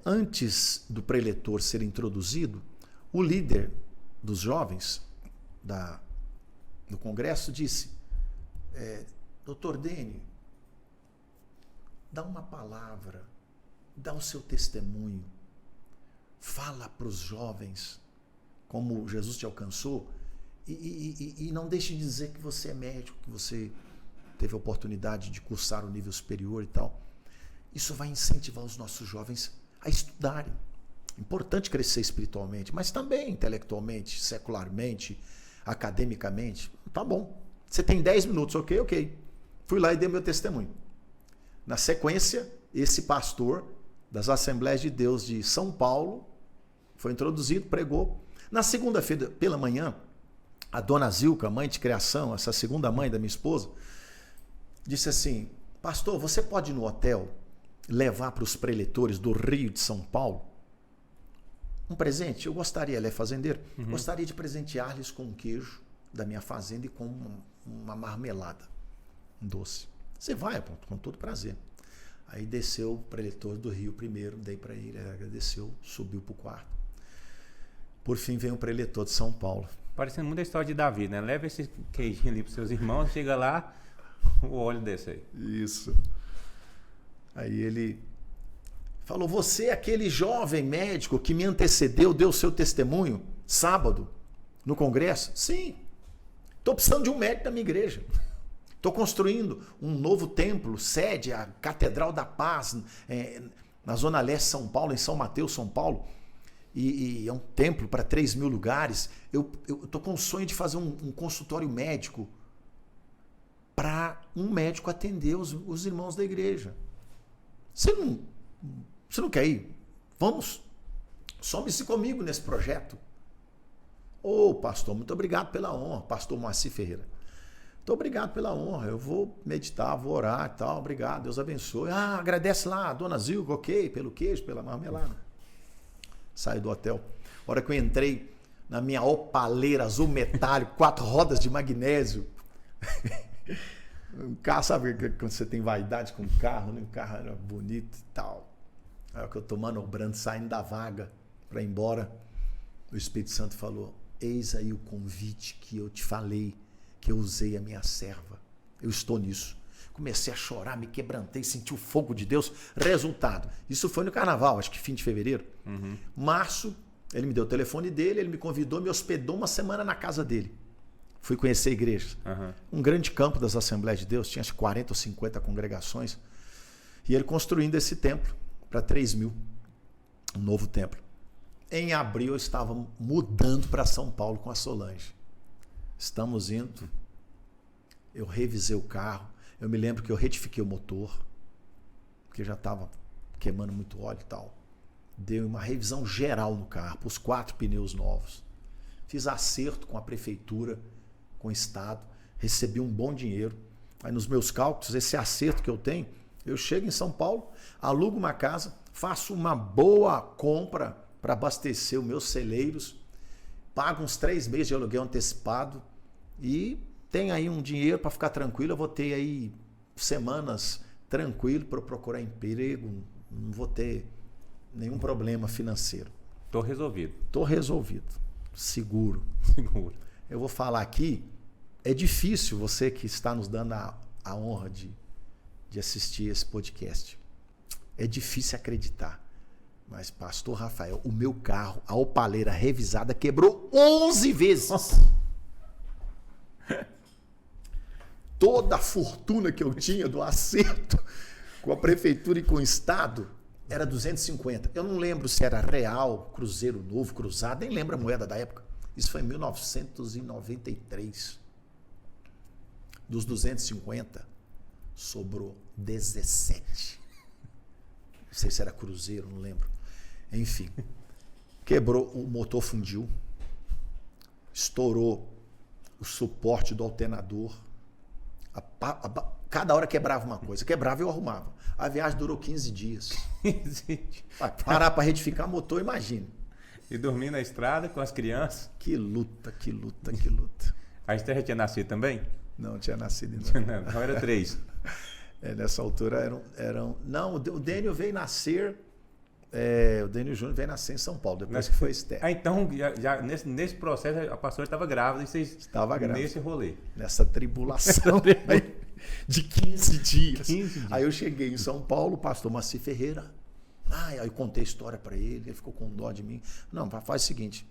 antes do preletor ser introduzido, o líder dos jovens do congresso disse: Dr. Dene, dá uma palavra, dá o seu testemunho, fala para os jovens como Jesus te alcançou e não deixe de dizer que você é médico, que você teve a oportunidade de cursar o nível superior e tal. Isso vai incentivar os nossos jovens a estudarem. Importante crescer espiritualmente, mas também intelectualmente, secularmente, academicamente. Tá bom. Você tem 10 minutos, ok. Fui lá e dei meu testemunho. Na sequência, esse pastor das Assembleias de Deus de São Paulo foi introduzido, pregou. Na segunda-feira, pela manhã, a dona Zilka, mãe de criação, essa segunda mãe da minha esposa, disse assim: pastor, você pode ir no hotel levar para os preletores do Rio de São Paulo um presente? Eu gostaria, ela é fazendeira, gostaria de presentear-lhes com um queijo da minha fazenda e com uma marmelada, um doce. Você vai, com todo prazer. Aí desceu o preletor do Rio primeiro, dei para ele agradeceu, subiu para o quarto. Por fim vem o preletor de São Paulo. Parecendo muito a história de Davi, né? Leva esse queijinho ali para seus irmãos, chega lá, o óleo desce aí. Isso. Aí ele falou: você é aquele jovem médico que me antecedeu, deu seu testemunho sábado no congresso? Sim. Estou precisando de um médico da minha igreja. Estou construindo um novo templo, sede, a Catedral da Paz, na Zona Leste de São Paulo, em São Mateus, São Paulo. E é um templo para 3.000 lugares. Eu estou com o sonho de fazer um consultório médico para um médico atender os irmãos da igreja. Você não quer ir? Vamos, some-se comigo nesse projeto. Ô, pastor, muito obrigado pela honra, pastor Moacir Ferreira. Muito obrigado pela honra, eu vou meditar, vou orar e tal, obrigado, Deus abençoe. Agradece lá, dona Zilga, ok, pelo queijo, pela marmelada. Saí do hotel. A hora que eu entrei na minha opaleira azul metálico, 4 rodas de magnésio. Um carro, sabe quando você tem vaidade com o carro, né? O carro era bonito e tal. Aí que eu tô manobrando, saindo da vaga para ir embora, o Espírito Santo falou: eis aí o convite que eu te falei, que eu usei a minha serva. Eu estou nisso. Comecei a chorar, me quebrantei, senti o fogo de Deus. Resultado, isso foi no carnaval, acho que fim de fevereiro. Março, ele me deu o telefone dele, ele me convidou, me hospedou uma semana na casa dele. Fui conhecer a igreja. Um grande campo das Assembleias de Deus, tinha 40 ou 50 congregações. E ele construindo esse templo para 3.000, um novo templo. Em abril eu estava mudando para São Paulo com a Solange. Estamos indo, eu revisei o carro, eu me lembro que eu retifiquei o motor, porque já estava queimando muito óleo e tal. Dei uma revisão geral no carro, pus 4 pneus novos. Fiz acerto com a prefeitura, com o estado, recebi um bom dinheiro. Aí nos meus cálculos, esse acerto que eu tenho, eu chego em São Paulo, alugo uma casa, faço uma boa compra para abastecer os meus celeiros, pago uns 3 meses de aluguel antecipado e tenho aí um dinheiro para ficar tranquilo. Eu vou ter aí semanas tranquilo para procurar emprego, não vou ter nenhum problema financeiro. Estou resolvido. Estou resolvido. Seguro. Eu vou falar aqui, é difícil você que está nos dando a honra de assistir esse podcast. É difícil acreditar. Mas, pastor Rafael, o meu carro, a opaleira revisada, quebrou 11 vezes. Nossa. Toda a fortuna que eu tinha do acerto com a prefeitura e com o estado era 250. Eu não lembro se era real, cruzeiro novo, cruzado, nem lembro a moeda da época. Isso foi em 1993. Dos 250, sobrou 17. Não sei se era cruzeiro, não lembro. Enfim, quebrou, o motor fundiu. estourou o suporte do alternador. Cada hora quebrava uma coisa. Quebrava e eu arrumava. A viagem durou 15 dias. Parar para retificar motor, imagina. E dormir na estrada com as crianças. Que luta, que luta, que luta. A Esther tinha nascido também? Não, tinha nascido ainda. Não, era 3. Nessa altura eram... Não, o Dênio veio nascer... o Dênio Júnior veio nascer em São Paulo, depois que foi Esther. Então, já nesse processo, a pastora estava grávida e vocês... Estava grávida. Nesse rolê. Nessa tribulação de 15 dias. Aí eu cheguei em São Paulo, o pastor Maci Ferreira. Aí eu contei a história para ele ficou com dó de mim. Não, faz o seguinte,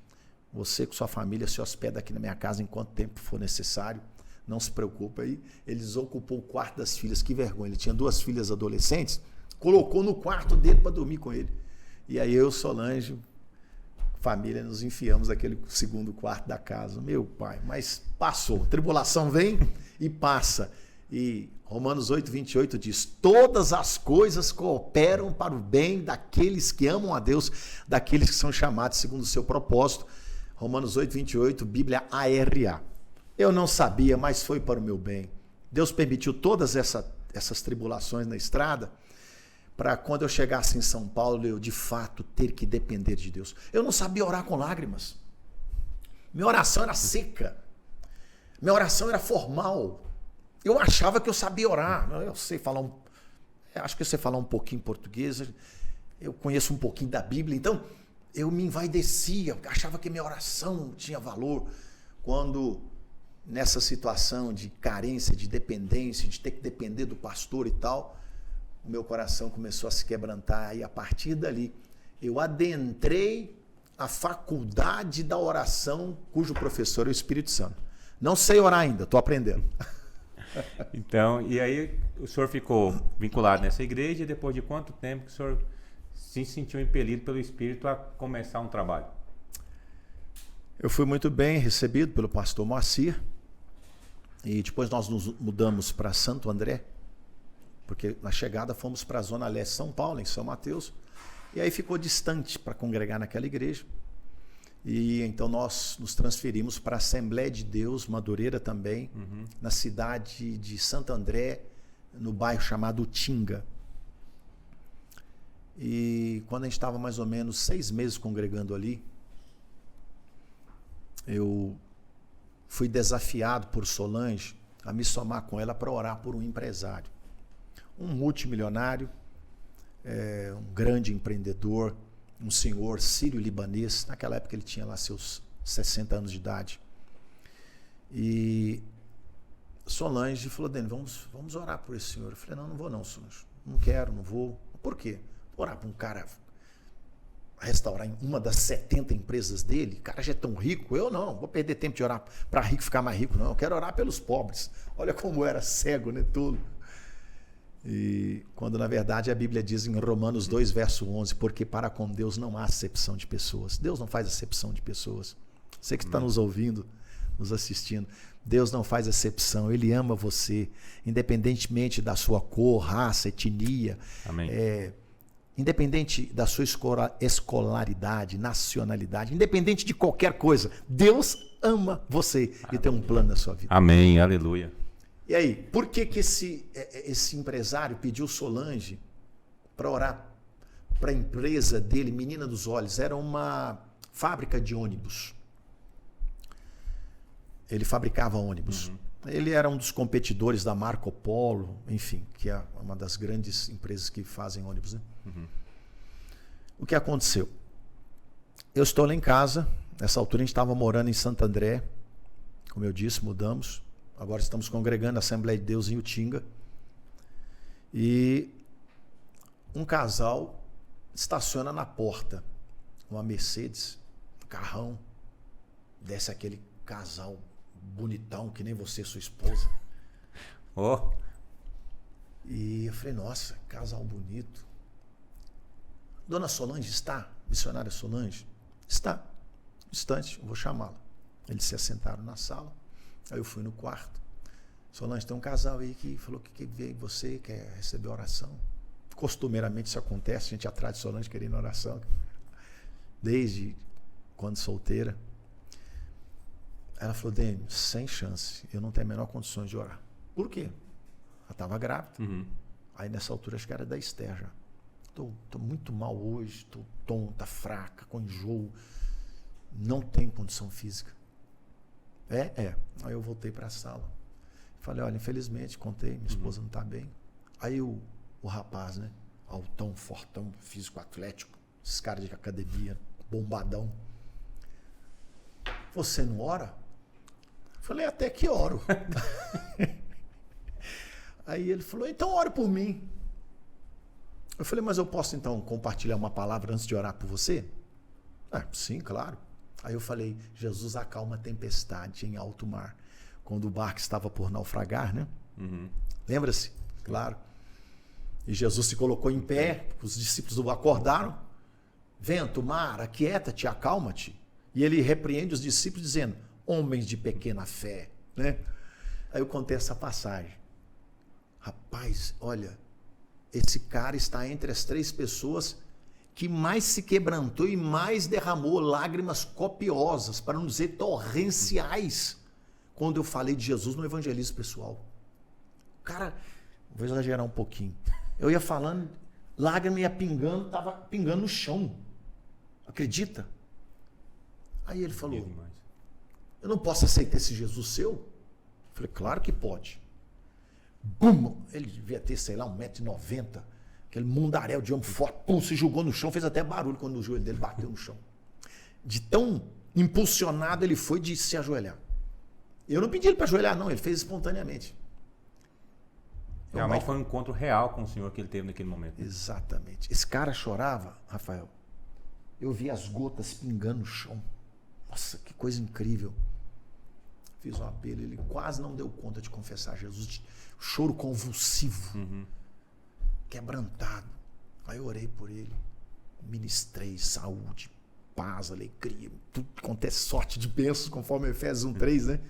você com sua família se hospeda aqui na minha casa enquanto tempo for necessário. Não se preocupa aí. Ele desocupou o quarto das filhas, que vergonha. Ele tinha 2 filhas adolescentes, colocou no quarto dele para dormir com ele. E aí eu, Solange, família, nos enfiamos naquele segundo quarto da casa. Meu pai, mas passou. Tribulação vem e passa. E Romanos 8:28 diz: todas as coisas cooperam para o bem daqueles que amam a Deus, daqueles que são chamados segundo o seu propósito. Romanos 8:28, Bíblia ARA. Eu não sabia, mas foi para o meu bem. Deus permitiu todas essas tribulações na estrada para quando eu chegasse em São Paulo, eu de fato ter que depender de Deus. Eu não sabia orar com lágrimas. Minha oração era seca. Minha oração era formal. Eu achava que eu sabia orar. Eu sei falar acho que eu sei falar um pouquinho português. Eu conheço um pouquinho da Bíblia. Então, eu me envaidecia. Achava que minha oração tinha valor. Quando, nessa situação de carência, de dependência, de ter que depender do pastor e tal, o meu coração começou a se quebrantar. E a partir dali, eu adentrei a faculdade da oração, cujo professor é o Espírito Santo. Não sei orar ainda, estou aprendendo. Então, e aí o senhor ficou vinculado nessa igreja e depois de quanto tempo que o senhor se sentiu impelido pelo Espírito a começar um trabalho? Eu fui muito bem recebido pelo pastor Moacir e depois nós nos mudamos para Santo André, porque na chegada fomos para a Zona Leste de São Paulo, em São Mateus, e aí ficou distante para congregar naquela igreja. E então nós nos transferimos para a Assembleia de Deus, Madureira também, na cidade de Santo André, no bairro chamado Tinga. E quando a gente estava mais ou menos 6 meses congregando ali, eu fui desafiado por Solange a me somar com ela para orar por um empresário. Um multimilionário, um grande empreendedor, um senhor sírio-libanês. Naquela época ele tinha lá seus 60 anos de idade. E Solange falou: Dani, vamos orar por esse senhor. Eu falei: não vou não, Solange. Não quero, não vou. Por quê? Vou orar para um cara restaurar em uma das 70 empresas dele. O cara já é tão rico. Eu não, vou perder tempo de orar para rico ficar mais rico, não. Eu quero orar pelos pobres. Olha como eu era cego, né, tolo. E quando na verdade a Bíblia diz em Romanos 2, verso 11, porque para com Deus não há acepção de pessoas. Deus não faz acepção de pessoas. Você que está nos ouvindo, nos assistindo, Deus não faz acepção. Ele ama você, independentemente da sua cor, raça, etnia. Amém. Independente da sua escolaridade, nacionalidade, independente de qualquer coisa, Deus ama você e tem um plano na sua vida. Amém, aleluia. E aí, por que esse empresário pediu Solange para orar para a empresa dele, Menina dos Olhos? Era uma fábrica de ônibus. Ele fabricava ônibus. Ele era um dos competidores da Marco Polo, enfim, que é uma das grandes empresas que fazem ônibus, né? O que aconteceu? Eu estou lá em casa, nessa altura a gente estava morando em Santo André, como eu disse, mudamos. Agora estamos congregando a Assembleia de Deus em Utinga. E um casal estaciona na porta. Uma Mercedes, um carrão. Desce aquele casal bonitão, que nem você, sua esposa. Oh. E eu falei: nossa, casal bonito. Dona Solange está? Missionária Solange? Está. Um instante, eu vou chamá-la. Eles se assentaram na sala. Aí eu fui no quarto. Solange, tem um casal aí que falou que veio você, quer receber oração. Costumeiramente isso acontece, a gente atrás de Solange querendo oração. Desde quando solteira. Ela falou, Dênio, sem chance, eu não tenho a menor condições de orar. Por quê? Ela estava grávida. Aí nessa altura acho que era da Esther já. Tô muito mal hoje, tô tonta, fraca, com enjoo. Não tenho condição física. Aí eu voltei para a sala. Falei, olha, infelizmente, contei, minha esposa não está bem. Aí o rapaz, né? Altão, fortão, físico, atlético, esses caras de academia, bombadão. Você não ora? Falei, até que oro. Aí ele falou, então ore por mim. Eu falei, mas eu posso então compartilhar uma palavra antes de orar por você? Sim, claro. Aí eu falei, Jesus acalma a tempestade em alto mar. Quando o barco estava por naufragar, né? Lembra-se? Claro. E Jesus se colocou em pé, os discípulos o acordaram. Vento, mar, aquieta-te, acalma-te. E ele repreende os discípulos dizendo, homens de pequena fé. Né? Aí eu contei essa passagem. Rapaz, olha, esse cara está entre as 3 pessoas que mais se quebrantou e mais derramou lágrimas copiosas, para não dizer torrenciais, quando eu falei de Jesus no evangelismo pessoal. Cara, vou exagerar um pouquinho. Eu ia falando, lágrima ia pingando, estava pingando no chão. Acredita? Aí ele falou, eu não posso aceitar esse Jesus seu? Eu falei, claro que pode. Bum! Ele devia ter, sei lá, 1,90 m, aquele mundaréu de homem forte, pum, se jogou no chão, fez até barulho quando o joelho dele bateu no chão. De tão impulsionado ele foi de se ajoelhar. Eu não pedi ele para ajoelhar, não, ele fez espontaneamente. Realmente foi um encontro real com o Senhor que ele teve naquele momento. Exatamente. Esse cara chorava, Rafael. Eu vi as gotas pingando no chão. Nossa, que coisa incrível. Fiz um apelo, ele quase não deu conta de confessar Jesus. Choro convulsivo. Quebrantado. Aí eu orei por ele. Ministrei saúde, paz, alegria. Tudo quanto é sorte de bênçãos, conforme Efésios 1:3, né?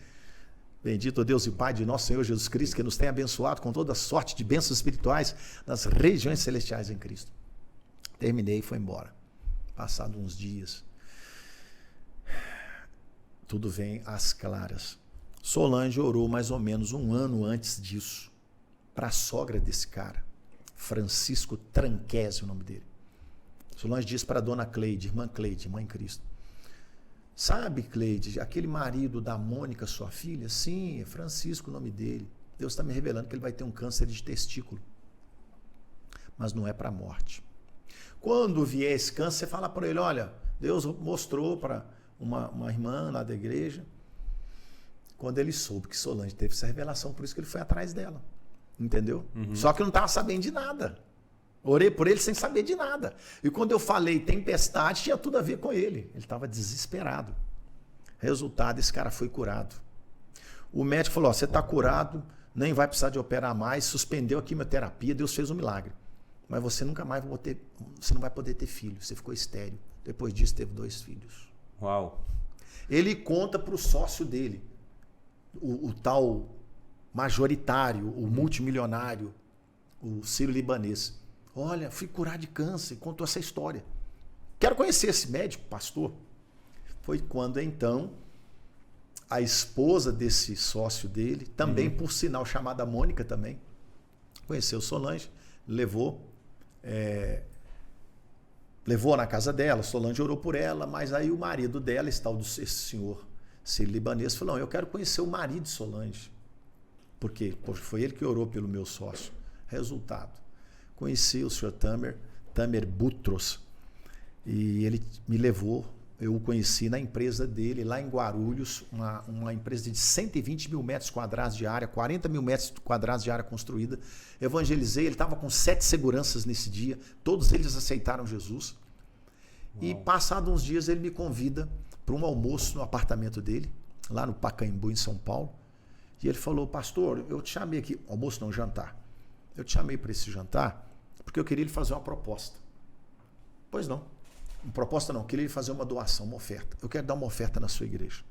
Bendito Deus e Pai de nosso Senhor Jesus Cristo, que nos tem abençoado com toda sorte de bênçãos espirituais nas regiões celestiais em Cristo. Terminei e foi embora. Passado uns dias, tudo vem às claras. Solange orou mais ou menos um ano antes disso para a sogra desse cara, Francisco Tranquese, o nome dele. Solange disse para a dona Cleide, irmã em Cristo, sabe, Cleide, aquele marido da Mônica, sua filha? Sim, é Francisco o nome dele. Deus está me revelando que ele vai ter um câncer de testículo, mas não é para a morte. Quando vier esse câncer, você fala para ele, olha, Deus mostrou para uma irmã lá da igreja, quando ele soube que Solange teve essa revelação, por isso que ele foi atrás dela. Entendeu? Só que eu não estava sabendo de nada. Orei por ele sem saber de nada. E quando eu falei tempestade, tinha tudo a ver com ele. Ele estava desesperado. Resultado, esse cara foi curado. O médico falou, você está curado, nem vai precisar de operar mais, suspendeu a quimioterapia, Deus fez um milagre. Mas você nunca mais você não vai poder ter filho. Você ficou estéril. Depois disso, teve 2 filhos. Uau! Ele conta para o sócio dele, o tal majoritário, o multimilionário, o sírio-libanês. Olha, fui curar de câncer, contou essa história. Quero conhecer esse médico, pastor. Foi quando, então, a esposa desse sócio dele, também por sinal chamada Mônica também, conheceu Solange, levou na casa dela, Solange orou por ela, mas aí o marido dela, esse senhor sírio-libanês, falou, não, eu quero conhecer o marido de Solange. Porque foi ele que orou pelo meu sócio. Resultado, conheci o senhor Tamer Boutros, e ele me levou, eu o conheci na empresa dele, lá em Guarulhos, uma empresa de 120 mil metros quadrados de área, 40 mil metros quadrados de área construída. Evangelizei, ele estava com 7 seguranças nesse dia, todos eles aceitaram Jesus. Uau. E passados uns dias ele me convida para um almoço no apartamento dele, lá no Pacaembu, em São Paulo. E ele falou, pastor, eu te chamei aqui, almoço não, jantar. Eu te chamei para esse jantar porque eu queria lhe fazer uma proposta. Pois não. Uma proposta não, eu queria lhe fazer uma doação, uma oferta. Eu quero dar uma oferta na sua igreja.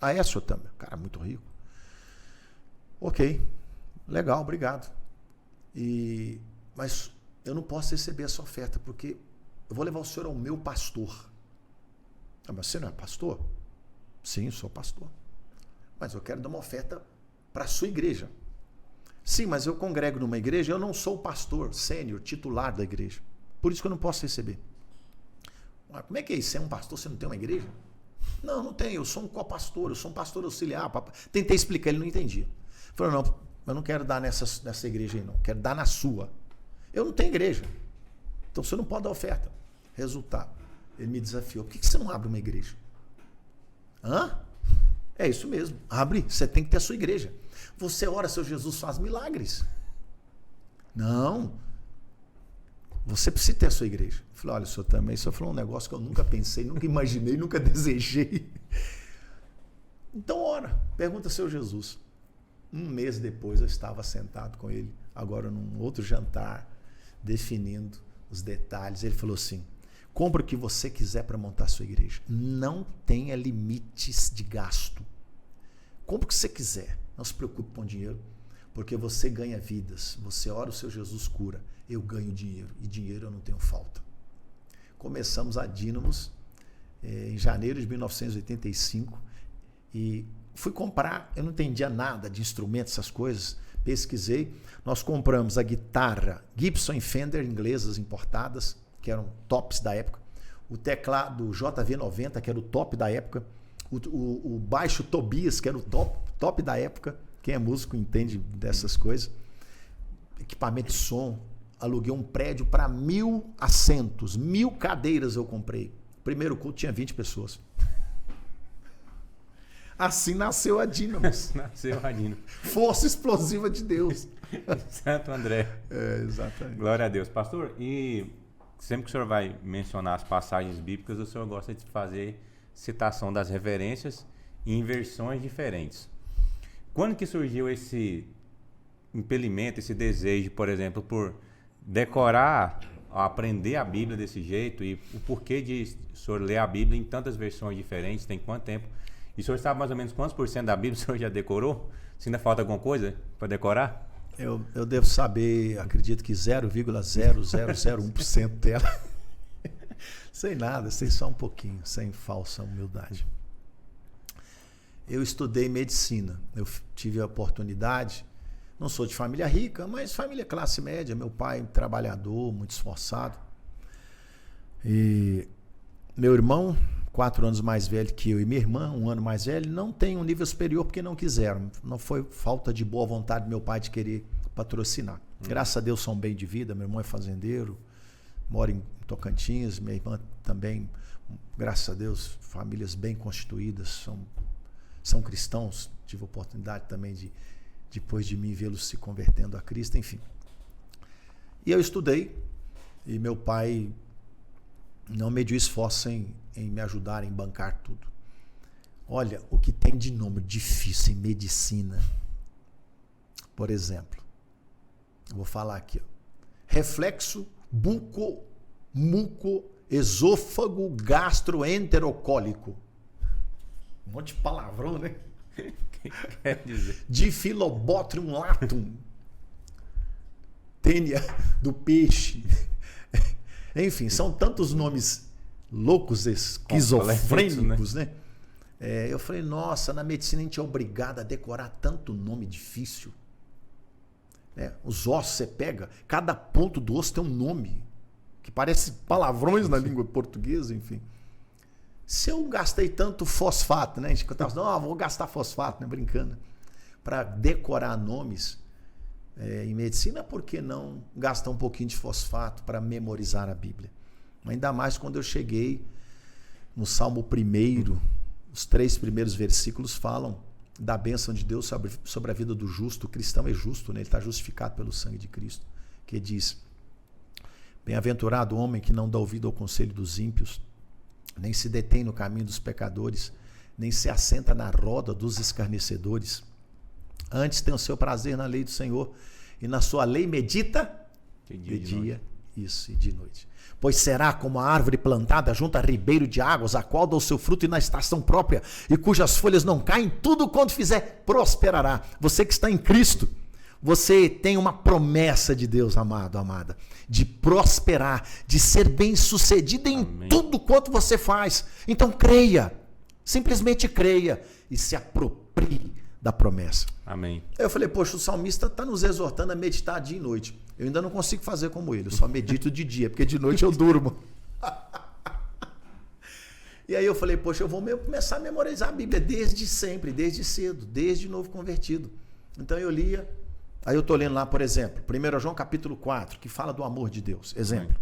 Ah, é, senhor Tamer? Cara, muito rico. Ok, legal, obrigado. Mas eu não posso receber essa oferta porque eu vou levar o senhor ao meu pastor. Ah, mas você não é pastor? Sim, sou pastor. Mas eu quero dar uma oferta para a sua igreja. Sim, mas eu congrego numa igreja, eu não sou o pastor sênior, titular da igreja. Por isso que eu não posso receber. Mas como é que é isso? Você é um pastor, você não tem uma igreja? Não, não tenho, eu sou um copastor, eu sou um pastor auxiliar. Tentei explicar, ele não entendia. Falei, não, eu não quero dar nessa igreja aí não, quero dar na sua. Eu não tenho igreja, então você não pode dar oferta. Resultado, ele me desafiou, por que você não abre uma igreja? Hã? É isso mesmo, abre, você tem que ter a sua igreja. Você ora, seu Jesus faz milagres. Não, você precisa ter a sua igreja. Eu falei, olha, o senhor também, o senhor falou um negócio que eu nunca pensei, nunca imaginei, nunca desejei. Então ora, pergunta ao seu Jesus. Um mês depois eu estava sentado com ele, agora num outro jantar, definindo os detalhes. Ele falou assim, compra o que você quiser para montar a sua igreja. Não tenha limites de gasto. Compra o que você quiser. Não se preocupe com dinheiro, porque você ganha vidas. Você ora, o seu Jesus cura. Eu ganho dinheiro, e dinheiro eu não tenho falta. Começamos a Dínamos em janeiro de 1985 e fui comprar, eu não entendia nada de instrumentos, essas coisas, pesquisei. Nós compramos a guitarra Gibson e Fender inglesas importadas, que eram tops da época, o teclado JV90, que era o top da época, o baixo Tobias, que era o top da época, quem é músico entende dessas coisas, equipamento de som, aluguei um prédio para 1.000 assentos, 1.000 cadeiras eu comprei. Primeiro culto tinha 20 pessoas. Assim nasceu a Dínamos. Nasceu a Dínamos. Força explosiva de Deus. Santo André. É, exatamente. Glória a Deus. Pastor, e sempre que o senhor vai mencionar as passagens bíblicas, o senhor gosta de fazer citação das referências em versões diferentes. Quando que surgiu esse impelimento, esse desejo, por exemplo, por decorar, aprender a Bíblia desse jeito e o porquê de o senhor ler a Bíblia em tantas versões diferentes, tem quanto tempo? E o senhor sabe mais ou menos quantos % da Bíblia o senhor já decorou? Se ainda falta alguma coisa para decorar? Eu devo saber, acredito que 0,0001% dela. Sem nada, sei só um pouquinho, sem falsa humildade. Eu estudei medicina, eu tive a oportunidade, não sou de família rica, mas família classe média, meu pai trabalhador, muito esforçado. E meu irmão, 4 anos mais velho que eu, e minha irmã, 1 ano mais velho, não tem um nível superior porque não quiseram. Não foi falta de boa vontade do meu pai de querer patrocinar. Graças a Deus são bem de vida, meu irmão é fazendeiro, mora em Tocantins, minha irmã também, graças a Deus, famílias bem constituídas, são cristãos. Tive a oportunidade também de, depois de mim, vê-los se convertendo a Cristo, enfim. E eu estudei, e meu pai não mediu esforço em me ajudar, em bancar tudo. Olha, o que tem de nome difícil em medicina, por exemplo, eu vou falar aqui, ó. Reflexo muco-esôfago gastroenterocólico. Um monte de palavrão, né? Que quer dizer? Difilobotrium latum. Tênia do peixe. Enfim, são tantos nomes loucos, esquizofrênicos, né? Eu falei, nossa, na medicina a gente é obrigado a decorar tanto nome difícil. Os ossos você pega, cada ponto do osso tem um nome, que parece palavrões na língua portuguesa, enfim. Se eu gastei tanto fosfato, né? A gente estava falando, vou gastar fosfato, né? Brincando. Para decorar nomes em medicina, por que não gastar um pouquinho de fosfato para memorizar a Bíblia? Ainda mais quando eu cheguei no Salmo 1, os 3 primeiros versículos falam da bênção de Deus sobre a vida do justo. O cristão é justo, né? Ele está justificado pelo sangue de Cristo, que diz: bem-aventurado o homem que não dá ouvido ao conselho dos ímpios, nem se detém no caminho dos pecadores, nem se assenta na roda dos escarnecedores. Antes tem o seu prazer na lei do Senhor, e na sua lei medita de dia e de noite. Pois será como a árvore plantada junto a ribeiro de águas, a qual dá o seu fruto na estação própria, e cujas folhas não caem, tudo quanto fizer prosperará. Você que está em Cristo, você tem uma promessa de Deus, amado, amada, de prosperar, de ser bem-sucedido em tudo quanto você faz. Então creia, simplesmente creia e se aproprie cumprir da promessa. Amém. Aí eu falei, poxa, o salmista está nos exortando a meditar dia e noite. Eu ainda não consigo fazer como ele, eu só medito de dia, porque de noite eu durmo. E aí eu falei, poxa, eu vou começar a memorizar a Bíblia desde sempre, desde cedo, desde novo convertido. Então eu lia, aí eu estou lendo lá, por exemplo, 1 João capítulo 4, que fala do amor de Deus. Exemplo,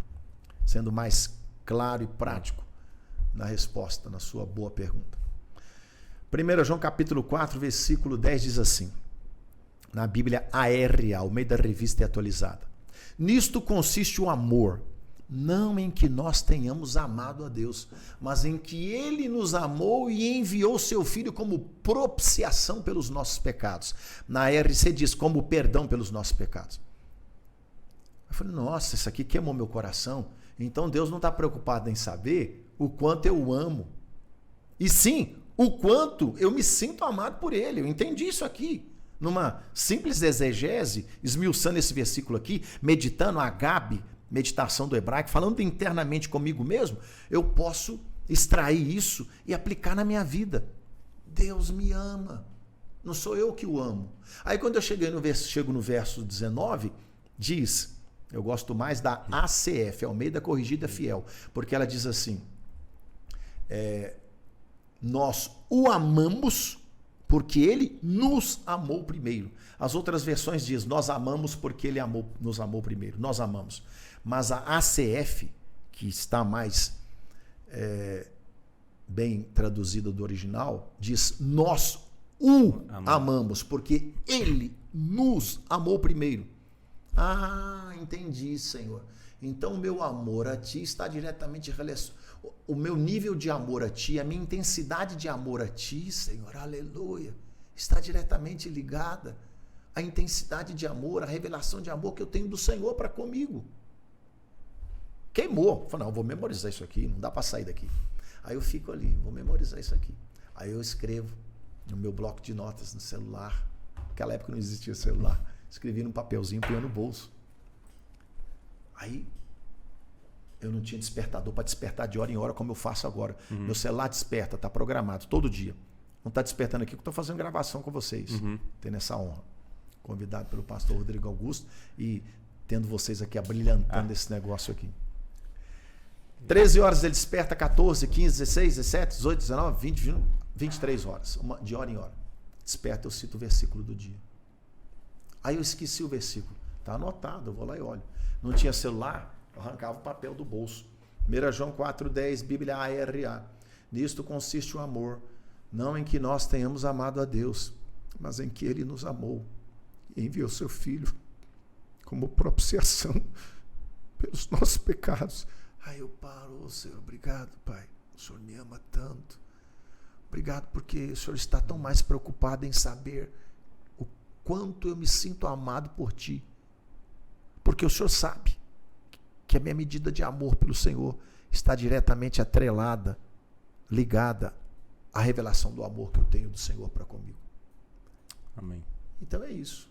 sendo mais claro e prático na resposta, na sua boa pergunta. 1 João capítulo 4, versículo 10 diz assim, na Bíblia AR, Almeida Revista e Atualizada. Nisto consiste o amor, não em que nós tenhamos amado a Deus, mas em que Ele nos amou e enviou seu Filho como propiciação pelos nossos pecados. Na RC diz, como perdão pelos nossos pecados. Eu falei, nossa, isso aqui queimou meu coração. Então Deus não está preocupado em saber o quanto eu o amo. E sim, o quanto eu me sinto amado por Ele. Eu entendi isso aqui. Numa simples exegese, esmiuçando esse versículo aqui, meditando a Gabi, meditação do hebraico, falando internamente comigo mesmo, eu posso extrair isso e aplicar na minha vida. Deus me ama. Não sou eu que o amo. Aí quando eu chego no verso 19, diz, eu gosto mais da ACF, Almeida Corrigida Fiel, porque ela diz assim, nós o amamos porque ele nos amou primeiro. As outras versões diz, nós amamos porque ele nos amou primeiro. Nós amamos. Mas a ACF, que está mais bem traduzida do original, diz, nós o amamos porque ele nos amou primeiro. Ah, entendi, Senhor. Então o meu amor a ti está diretamente relacionado. O meu nível de amor a ti, a minha intensidade de amor a ti, Senhor, aleluia, está diretamente ligada à intensidade de amor, à revelação de amor que eu tenho do Senhor para comigo. Queimou. Falei, não, eu vou memorizar isso aqui, não dá para sair daqui. Aí eu fico ali, vou memorizar isso aqui. Aí eu escrevo no meu bloco de notas no celular. Naquela época não existia celular. Escrevi num papelzinho, punha no bolso. Aí eu não tinha despertador para despertar de hora em hora como eu faço agora. Meu celular desperta, está programado todo dia. Não está despertando aqui, que eu estou fazendo gravação com vocês. Tendo essa honra. Convidado pelo pastor Rodrigo Augusto e tendo vocês aqui abrilhantando esse negócio aqui. 13 horas ele desperta, 14, 15, 16, 17, 18, 19, 20, 21, 23 horas. De hora em hora. Desperta, eu cito o versículo do dia. Aí eu esqueci o versículo. Está anotado, eu vou lá e olho. Não tinha celular, eu arrancava o papel do bolso. 1 João 4,10, Bíblia ARA. Nisto consiste o amor, não em que nós tenhamos amado a Deus, mas em que Ele nos amou e enviou seu Filho como propiciação pelos nossos pecados. Aí eu paro, Senhor, obrigado, Pai. O Senhor me ama tanto. Obrigado porque o Senhor está tão mais preocupado em saber o quanto eu me sinto amado por Ti. Porque o Senhor sabe que a minha medida de amor pelo Senhor está diretamente atrelada, ligada à revelação do amor que eu tenho do Senhor para comigo. Amém. Então é isso.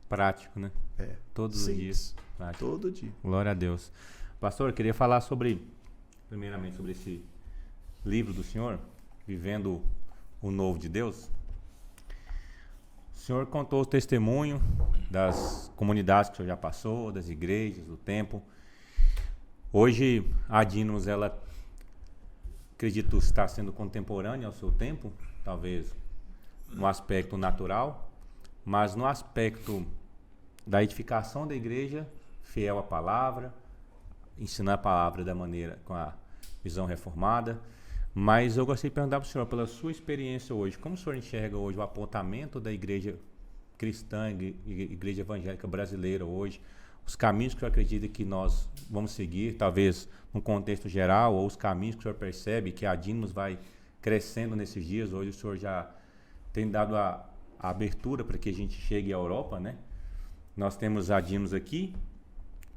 Prático, né? Todos os dias. Prático. Todo dia. Glória a Deus. Pastor, eu queria falar primeiramente sobre esse livro do senhor, Vivendo o Novo de Deus. O senhor contou o testemunho das comunidades que o senhor já passou, das igrejas, do tempo. Hoje, a Dínamos, ela, acredito, está sendo contemporânea ao seu tempo, talvez no aspecto natural, mas no aspecto da edificação da igreja, fiel à palavra, ensinar a palavra da maneira, com a visão reformada. Mas eu gostaria de perguntar para o senhor, pela sua experiência hoje, como o senhor enxerga hoje o apontamento da igreja cristã, igreja evangélica brasileira hoje, os caminhos que o senhor acredita que nós vamos seguir, talvez num contexto geral, ou os caminhos que o senhor percebe que a Dínamos vai crescendo nesses dias. Hoje o senhor já tem dado a abertura para que a gente chegue à Europa, né? Nós temos a Dínamos aqui,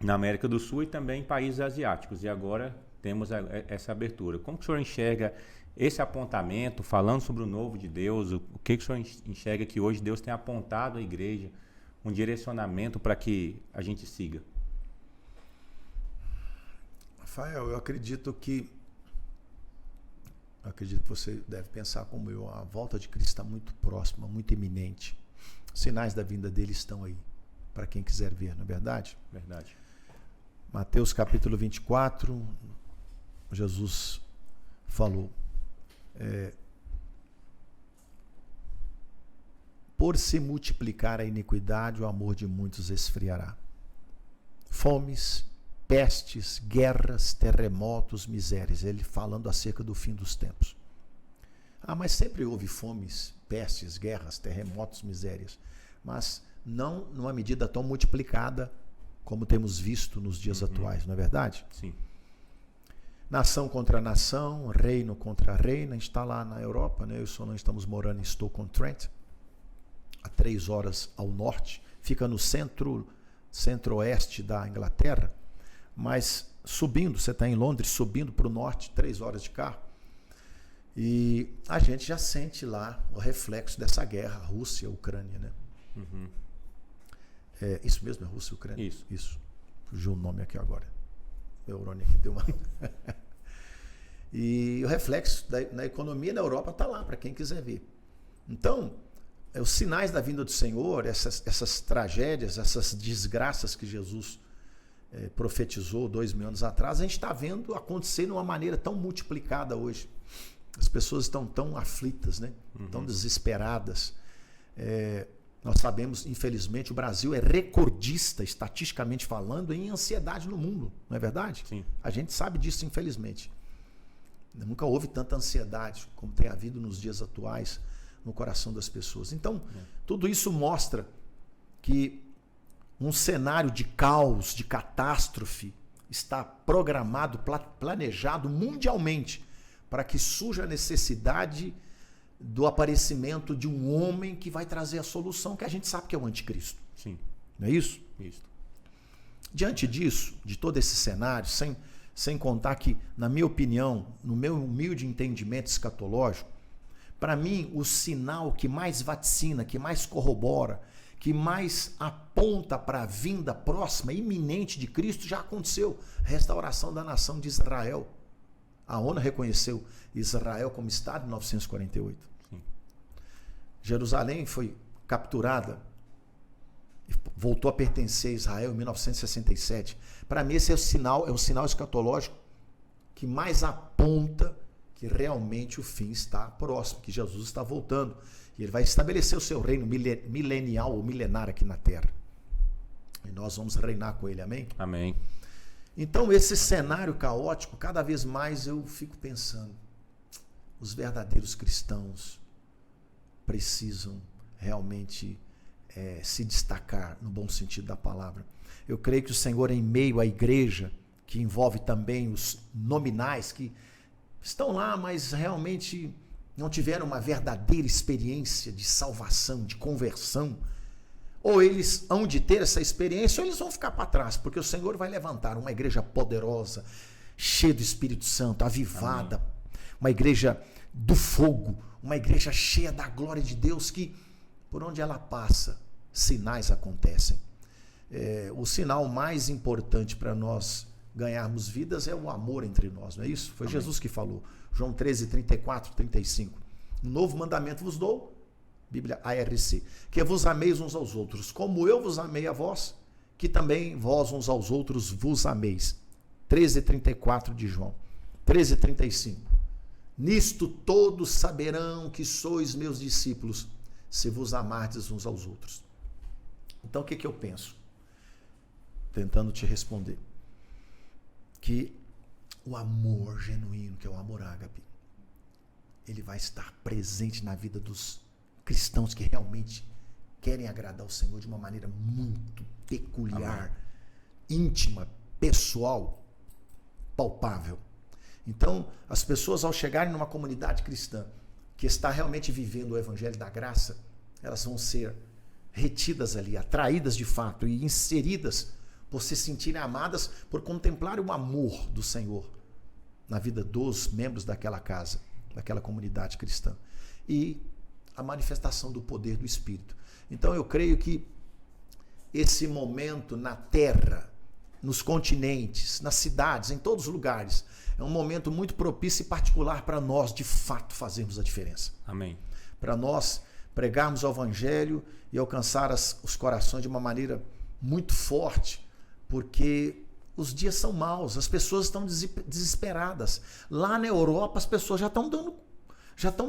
na América do Sul e também em países asiáticos, e agora temos essa abertura. Como que o senhor enxerga esse apontamento, falando sobre o novo de Deus, o que o senhor enxerga que hoje Deus tem apontado à igreja, um direcionamento para que a gente siga? Rafael, eu acredito que acredito que você deve pensar como eu, a volta de Cristo está muito próxima, muito iminente. Os sinais da vinda dele estão aí, para quem quiser ver, não é verdade? Verdade. Mateus capítulo 24, Jesus falou, por se multiplicar a iniquidade, o amor de muitos esfriará. Fomes, pestes, guerras, terremotos, misérias. Ele falando acerca do fim dos tempos. Mas sempre houve fomes, pestes, guerras, terremotos, misérias. Mas não numa medida tão multiplicada como temos visto nos dias atuais, não é verdade? Sim. Nação contra nação, reino contra reino. A gente está lá na Europa, né? Eu e o senhor não estamos morando em Stoke-on-Trent, a 3 horas ao norte. Fica no centro-oeste da Inglaterra, mas subindo, você está em Londres, subindo para o norte, 3 horas de carro. E a gente já sente lá o reflexo dessa guerra, Rússia-Ucrânia, né? Uhum. Isso mesmo, é Rússia e Ucrânia? Isso. Fugiu o nome aqui agora. O Eurônio aqui deu uma... E o reflexo na economia na Europa está lá, para quem quiser ver. Então, os sinais da vinda do Senhor, essas tragédias, essas desgraças que Jesus profetizou 2000 anos atrás, a gente está vendo acontecer de uma maneira tão multiplicada hoje. As pessoas estão tão aflitas, né? Tão desesperadas. Nós sabemos, infelizmente, o Brasil é recordista, estatisticamente falando, em ansiedade no mundo, não é verdade? Sim. A gente sabe disso, infelizmente. Nunca houve tanta ansiedade como tem havido nos dias atuais no coração das pessoas. Então, tudo isso mostra que um cenário de caos, de catástrofe, está programado, planejado mundialmente para que surja a necessidade do aparecimento de um homem que vai trazer a solução, que a gente sabe que é o anticristo. Sim. Não é isso? Isso. Diante disso, de todo esse cenário, sem contar que, na minha opinião, no meu humilde entendimento escatológico, para mim, o sinal que mais vaticina, que mais corrobora, que mais aponta para a vinda próxima, iminente de Cristo, já aconteceu. Restauração da nação de Israel. A ONU reconheceu Israel como Estado em 1948. Sim. Jerusalém foi capturada e voltou a pertencer a Israel em 1967. Para mim, esse é o sinal escatológico que mais aponta que realmente o fim está próximo, que Jesus está voltando. E ele vai estabelecer o seu reino milenial ou milenar aqui na Terra. E nós vamos reinar com ele, amém? Amém. Então, esse cenário caótico, cada vez mais eu fico pensando, os verdadeiros cristãos precisam realmente se destacar, no bom sentido da palavra. Eu creio que o Senhor, em meio à igreja, que envolve também os nominais, que estão lá, mas realmente não tiveram uma verdadeira experiência de salvação, de conversão, ou eles hão de ter essa experiência, ou eles vão ficar para trás, porque o Senhor vai levantar uma igreja poderosa, cheia do Espírito Santo, avivada, amém, uma igreja do fogo, uma igreja cheia da glória de Deus, que por onde ela passa, sinais acontecem. O sinal mais importante para nós ganharmos vidas é o amor entre nós, não é isso? Foi amém. Jesus que falou, João 13, 34, 35. Um novo mandamento vos dou, Bíblia ARC, que vos ameis uns aos outros, como eu vos amei a vós, que também vós uns aos outros vos ameis. 13:34 de João. 13:35. Nisto todos saberão que sois meus discípulos, se vos amardes uns aos outros. Então o que eu penso? Tentando te responder. Que o amor genuíno, que é o amor ágape, ele vai estar presente na vida dos cristãos que realmente querem agradar ao Senhor de uma maneira muito peculiar, amém, íntima, pessoal, palpável. Então, as pessoas, ao chegarem numa comunidade cristã que está realmente vivendo o evangelho da graça, elas vão ser retidas ali, atraídas de fato e inseridas por se sentirem amadas, por contemplarem o amor do Senhor na vida dos membros daquela casa, daquela comunidade cristã. E a manifestação do poder do Espírito. Então eu creio que esse momento na Terra nos continentes, nas cidades, em todos os lugares. É um momento muito propício e particular para nós, de fato, fazermos a diferença. Amém. Para nós pregarmos o Evangelho e alcançar os corações de uma maneira muito forte, porque os dias são maus, as pessoas estão desesperadas. Lá na Europa, as pessoas já estão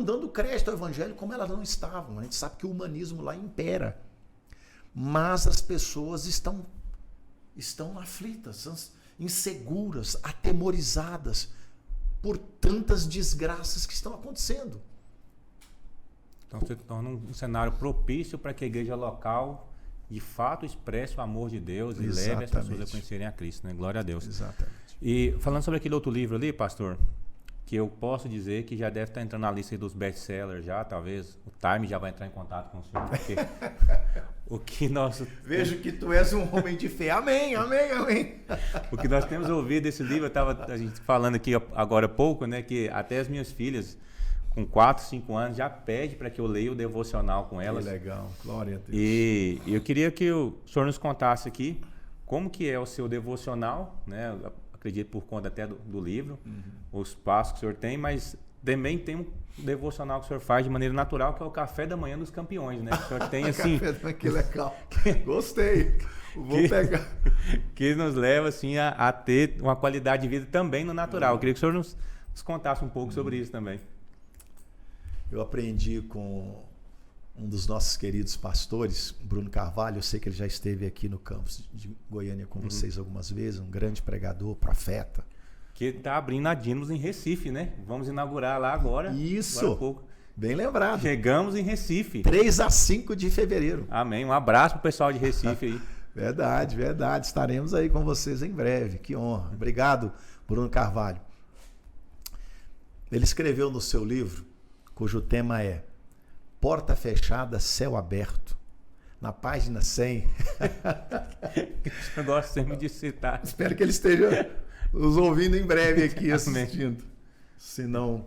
dando crédito ao Evangelho como elas não estavam. A gente sabe que o humanismo lá impera. Mas as pessoas estão aflitas, inseguras, atemorizadas por tantas desgraças que estão acontecendo. Então se torna um cenário propício para que a igreja local, de fato, expresse o amor de Deus e leve as pessoas a conhecerem a Cristo, né? Glória a Deus. Exatamente. E falando sobre aquele outro livro ali, pastor, que eu posso dizer que já deve estar entrando na lista dos best-sellers já, talvez o Time já vai entrar em contato com o senhor, porque o que nós... Vejo que tu és um homem de fé. Amém, amém, amém. O que nós temos ouvido desse livro, a gente falando aqui agora há pouco, né, que até as minhas filhas, com 4, 5 anos, já pede para que eu leia o devocional com elas. Que legal, glória a Deus. E eu queria que o senhor nos contasse aqui como que é o seu devocional, né? Eu acredito por conta até do livro, os passos que o senhor tem, mas também tem um devocional que o senhor faz de maneira natural, que é o café da manhã dos campeões, né? O senhor tem assim... Que legal, gostei. Vou pegar. Que nos leva assim a ter uma qualidade de vida também no natural. Eu queria que o senhor nos contasse um pouco sobre isso também. Eu aprendi com um dos nossos queridos pastores, Bruno Carvalho. Eu sei que ele já esteve aqui no campus de Goiânia com vocês algumas vezes, um grande pregador, profeta. Que está abrindo a Dínamos em Recife, né? Vamos inaugurar lá agora. Isso, agora pouco. Bem lembrado. Chegamos em Recife. 3 a 5 de fevereiro. Amém. Um abraço para o pessoal de Recife aí. Verdade, verdade. Estaremos aí com vocês em breve. Que honra. Obrigado, Bruno Carvalho. Ele escreveu no seu livro, cujo tema é Porta Fechada, Céu Aberto, na página 100. Eu gosto sempre de citar. Espero que ele esteja nos ouvindo em breve aqui, assistindo. Se não,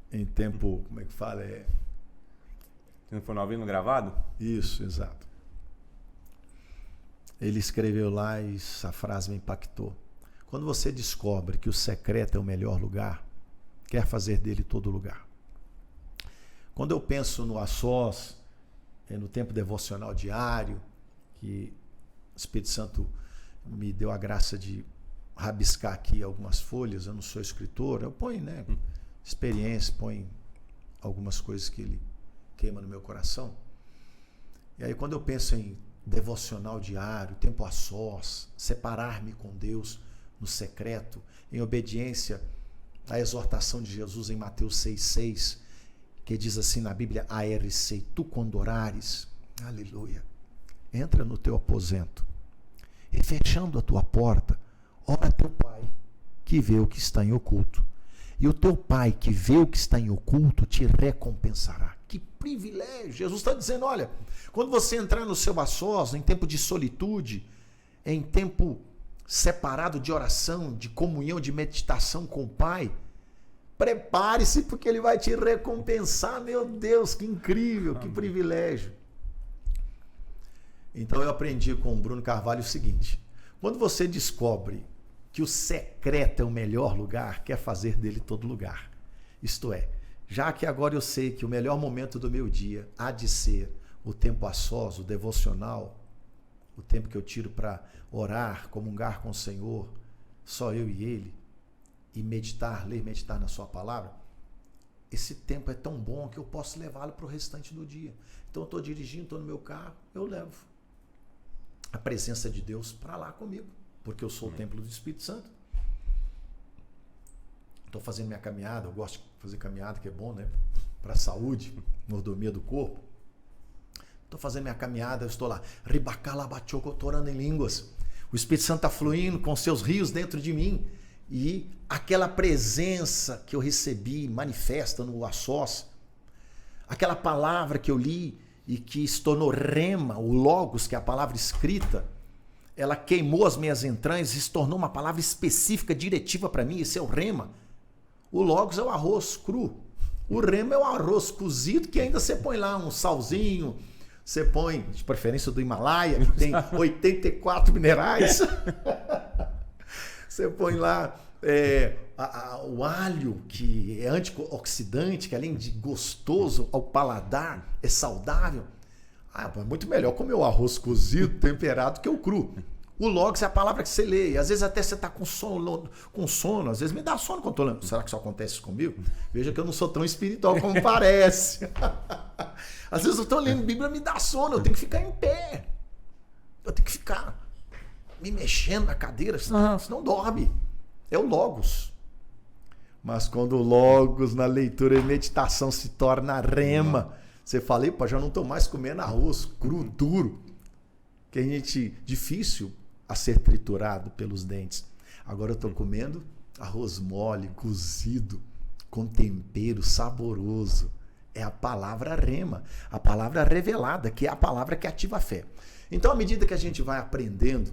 em tempo, como é que fala? Se não for ouvindo gravado? Isso, exato. Ele escreveu lá e essa frase me impactou. Quando você descobre que o secreto é o melhor lugar, quer fazer dele todo lugar. Quando eu penso no a sós, no tempo devocional diário, que o Espírito Santo me deu a graça de rabiscar aqui algumas folhas, eu não sou escritor, eu ponho, né, experiência, ponho algumas coisas que ele queima no meu coração. E aí quando eu penso em devocional diário, tempo a sós, separar-me com Deus no secreto, em obediência à exortação de Jesus em Mateus 6,6, que diz assim na Bíblia, ARC, tu quando orares, aleluia, entra no teu aposento e fechando a tua porta, ora a teu pai que vê o que está em oculto. E o teu pai que vê o que está em oculto te recompensará. Que privilégio! Jesus está dizendo, olha, quando você entrar no seu a sós, em tempo de solitude, em tempo separado de oração, de comunhão, de meditação com o Pai, prepare-se porque Ele vai te recompensar. Meu Deus, que incrível, que privilégio. Então eu aprendi com o Bruno Carvalho o seguinte, quando você descobre que o secreto é o melhor lugar, quer fazer dele todo lugar. Isto é, já que agora eu sei que o melhor momento do meu dia há de ser o tempo a sós, o devocional, o tempo que eu tiro para orar, comungar com o Senhor, só eu e Ele, e meditar, ler, meditar na sua palavra, esse tempo é tão bom que eu posso levá-lo para o restante do dia. Então eu estou dirigindo, estou no meu carro, eu levo a presença de Deus para lá comigo, porque eu sou o templo do Espírito Santo. Estou fazendo minha caminhada, eu gosto de fazer caminhada, que é bom, né? Para a saúde, mordomia do corpo. Estou fazendo minha caminhada, eu estou lá, ribacalabachoco, estou orando em línguas. O Espírito Santo está fluindo com seus rios dentro de mim. E aquela presença que eu recebi manifesta no a sós, aquela palavra que eu li e que se tornou rema, o logos, que é a palavra escrita, ela queimou as minhas entranhas e se tornou uma palavra específica, diretiva para mim. Esse é o rema. O logos é o arroz cru. O rema é o arroz cozido que ainda você põe lá um salzinho, Você põe, de preferência do Himalaia, que tem 84 minerais. Você põe lá o alho, que é antioxidante, que além de gostoso ao paladar, é saudável. É muito melhor comer o arroz cozido, temperado, que o cru. O Logos é a palavra que você lê. Às vezes até você está com sono. Às vezes me dá sono quando estou lendo. Será que isso acontece comigo? Veja que eu não sou tão espiritual como parece. Às vezes eu estou lendo Bíblia, me dá sono. Eu tenho que ficar em pé. Eu tenho que ficar me mexendo na cadeira, senão dorme. É o Logos. Mas quando o Logos na leitura e meditação se torna rema, você fala, já não estou mais comendo arroz cru, duro, que a gente difícil a ser triturado pelos dentes. Agora eu estou comendo arroz mole, cozido, com tempero saboroso. É a palavra rema, a palavra revelada, que é a palavra que ativa a fé. Então, à medida que a gente vai aprendendo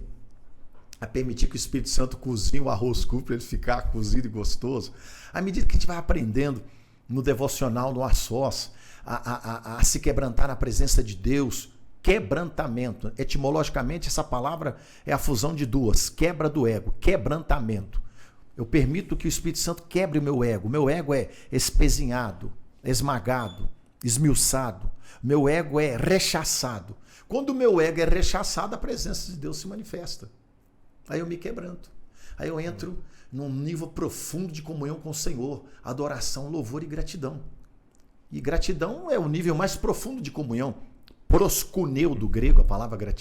a permitir que o Espírito Santo cozinhe o arroz cru para ele ficar cozido e gostoso, à medida que a gente vai aprendendo no devocional, no a sós, a se quebrantar na presença de Deus, quebrantamento. Etimologicamente, essa palavra é a fusão de duas, quebra do ego, quebrantamento. Eu permito que o Espírito Santo quebre o meu ego. Meu ego é espezinhado, esmagado, esmiuçado. Meu ego é rechaçado. Quando o meu ego é rechaçado, a presença de Deus se manifesta. Aí eu me quebranto. Aí eu entro num nível profundo de comunhão com o Senhor, adoração, louvor e gratidão. E gratidão é o nível mais profundo de comunhão. Proskuneu do grego, a palavra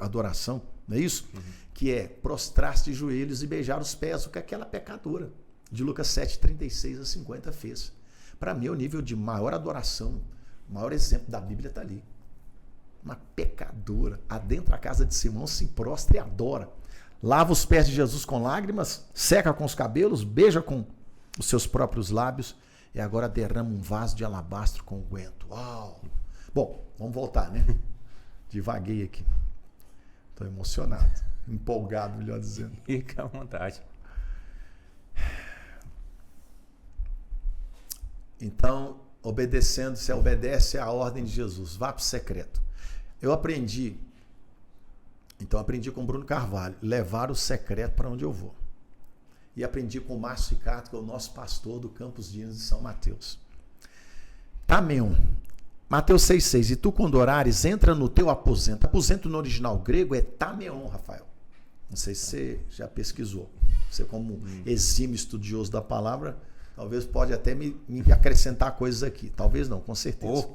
adoração, não é isso? Que é prostrar-se de joelhos e beijar os pés, o que aquela pecadora de Lucas 7, 36 a 50 fez. Para mim, o nível de maior adoração, o maior exemplo da Bíblia está ali. Uma pecadora adentra a casa de Simão, se prostra e adora. Lava os pés de Jesus com lágrimas, seca com os cabelos, beija com os seus próprios lábios e agora derrama um vaso de alabastro com unguento. Uau! Bom, vamos voltar, né? Divaguei aqui. Estou emocionado. Empolgado, melhor dizendo. Fica à vontade. Então, obedecendo, você obedece à ordem de Jesus. Vá para o secreto. Eu aprendi com o Bruno Carvalho, levar o secreto para onde eu vou. E aprendi com o Márcio Ricardo, que é o nosso pastor do Campos Dias de São Mateus. Tameon. Mateus 6,6. E tu, quando orares, entra no teu aposento. Aposento no original grego é tameon, Rafael. Não sei se você já pesquisou. Você, como exímio estudioso da palavra, talvez pode até me acrescentar coisas aqui. Talvez não, com certeza.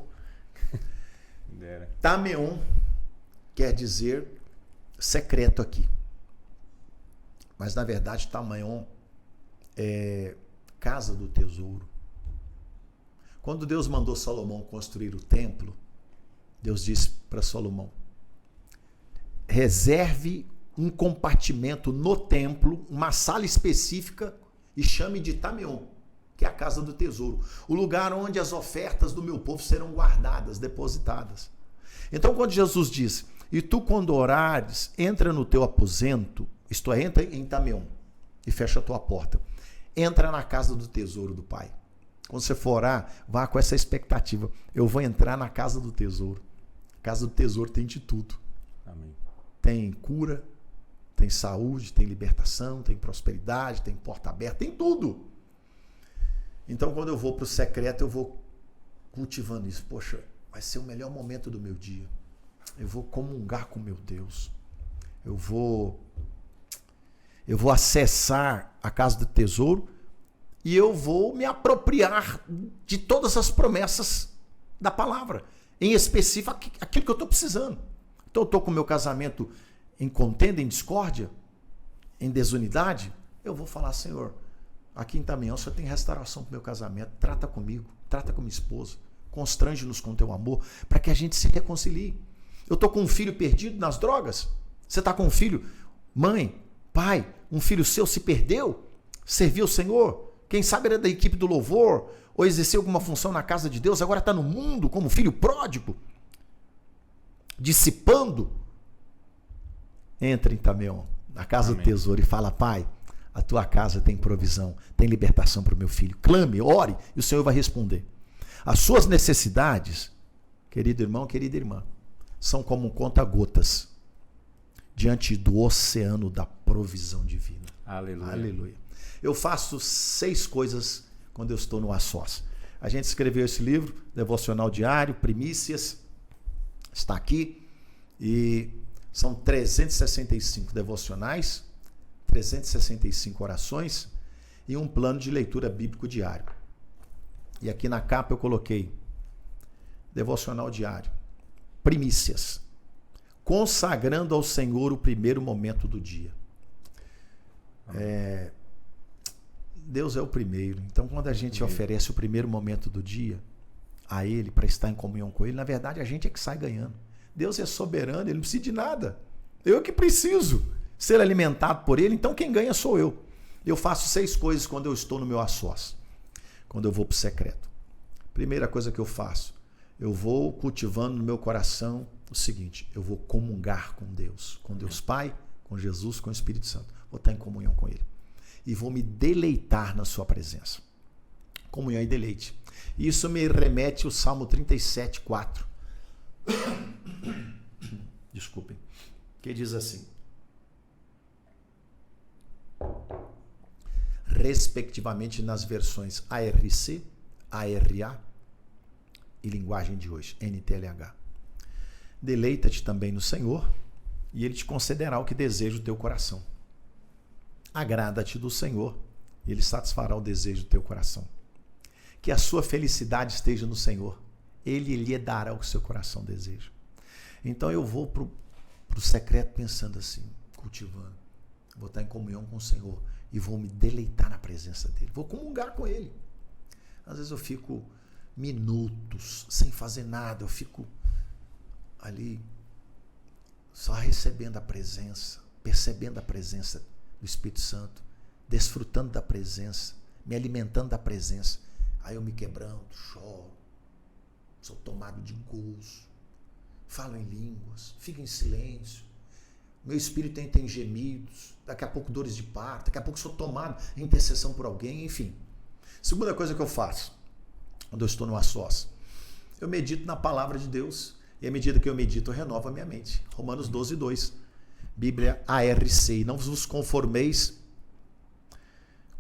Tameon quer dizer secreto aqui. Mas, na verdade, tameon é casa do tesouro. Quando Deus mandou Salomão construir o templo, Deus disse para Salomão, reserve um compartimento no templo, uma sala específica e chame de Tameon, que é a casa do tesouro, o lugar onde as ofertas do meu povo serão guardadas, depositadas. Então, quando Jesus diz, e tu quando orares, entra no teu aposento, isto é, entra em Tameon e fecha a tua porta, entra na casa do tesouro do Pai. Quando você for orar, vá com essa expectativa. Eu vou entrar na casa do tesouro. A casa do tesouro tem de tudo. Amém. Tem cura, tem saúde, tem libertação, tem prosperidade, tem porta aberta, tem tudo. Então, quando eu vou para o secreto, eu vou cultivando isso. Poxa, vai ser o melhor momento do meu dia. Eu vou comungar com meu Deus. Eu vou acessar a casa do tesouro e eu vou me apropriar de todas as promessas da palavra. Em específico, aquilo que eu estou precisando. Então, eu estou com o meu casamento em contenda, em discórdia, em desunidade. Eu vou falar, Senhor, aqui em Tameão só tem restauração para o meu casamento. Trata comigo, trata com minha esposa. Constrange-nos com teu amor para que a gente se reconcilie. Eu estou com um filho perdido nas drogas. Você está com um filho, mãe, pai, um filho seu se perdeu, serviu o Senhor. Quem sabe era da equipe do louvor, ou exerceu alguma função na casa de Deus, agora está no mundo como filho pródigo, dissipando. Entra em Tameon, na casa do tesouro, e fala, Pai, a tua casa tem provisão, tem libertação para o meu filho. Clame, ore, e o Senhor vai responder. As suas necessidades, querido irmão, querida irmã, são como conta-gotas diante do oceano da provisão divina. Aleluia. Aleluia. Eu faço 6 coisas quando eu estou no A Sós. A gente escreveu esse livro, Devocional Diário, Primícias, está aqui, e são 365 devocionais, 365 orações e um plano de leitura bíblico diário. E aqui na capa eu coloquei Devocional Diário, Primícias, consagrando ao Senhor o primeiro momento do dia. Deus é o primeiro. Então, quando a gente oferece o primeiro momento do dia a Ele, para estar em comunhão com Ele, na verdade, a gente é que sai ganhando. Deus é soberano, Ele não precisa de nada. Eu que preciso ser alimentado por Ele, então quem ganha sou eu. Eu faço 6 coisas quando eu estou no meu a sós, quando eu vou para o secreto. Primeira coisa que eu faço, eu vou cultivando no meu coração o seguinte: eu vou comungar com Deus Pai, com Jesus, com o Espírito Santo. Vou estar em comunhão com Ele. E vou me deleitar na sua presença. Comunhão e deleite. Isso me remete ao Salmo 37, 4. Desculpem. Que diz assim: respectivamente nas versões ARC, ARA e linguagem de hoje, NTLH. Deleita-te também no Senhor, e Ele te concederá o que deseja o teu coração. Agrada-te do Senhor, e Ele satisfará o desejo do teu coração. Que a sua felicidade esteja no Senhor, Ele lhe dará o que seu coração deseja. Então eu vou para o secreto pensando assim, cultivando. Vou estar em comunhão com o Senhor e vou me deleitar na presença dEle. Vou comungar com Ele. Às vezes eu fico minutos sem fazer nada, eu fico ali só recebendo a presença, percebendo a presença do Espírito Santo, desfrutando da presença, me alimentando da presença. Aí eu me quebranto, choro, sou tomado de gozo, falo em línguas, fico em silêncio, meu espírito tem gemidos, daqui a pouco dores de parto, daqui a pouco sou tomado em intercessão por alguém, enfim. Segunda coisa que eu faço, quando eu estou no a sós, eu medito na palavra de Deus, e à medida que eu medito, eu renovo a minha mente. Romanos 12, 2. Bíblia ARC, e não vos conformeis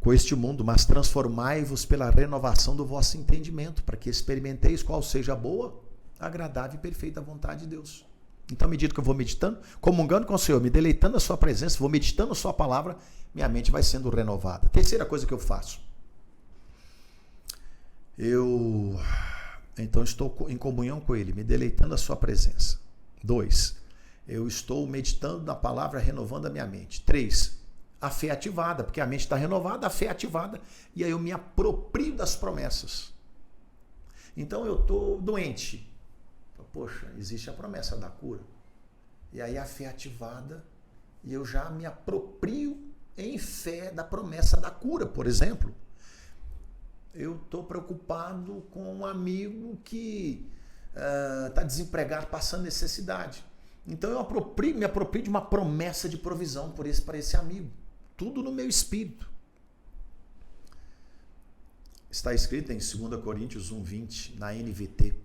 com este mundo, mas transformai-vos pela renovação do vosso entendimento, para que experimenteis qual seja a boa, agradável e perfeita vontade de Deus. Então, à medida que eu vou meditando, comungando com o Senhor, me deleitando na sua presença, vou meditando a sua palavra, minha mente vai sendo renovada. Terceira coisa que eu faço, então estou em comunhão com Ele, me deleitando na sua presença. 2, eu estou meditando na palavra, renovando a minha mente. 3, a fé ativada, porque a mente está renovada, a fé ativada, e aí eu me aproprio das promessas. Então eu estou doente. Poxa, existe a promessa da cura. E aí a fé ativada, e eu já me aproprio em fé da promessa da cura, por exemplo. Eu estou preocupado com um amigo que está desempregado, passando necessidade. Então eu me aproprio de uma promessa de provisão para esse amigo. Tudo no meu espírito. Está escrito em 2 Coríntios 1:20, na NVT.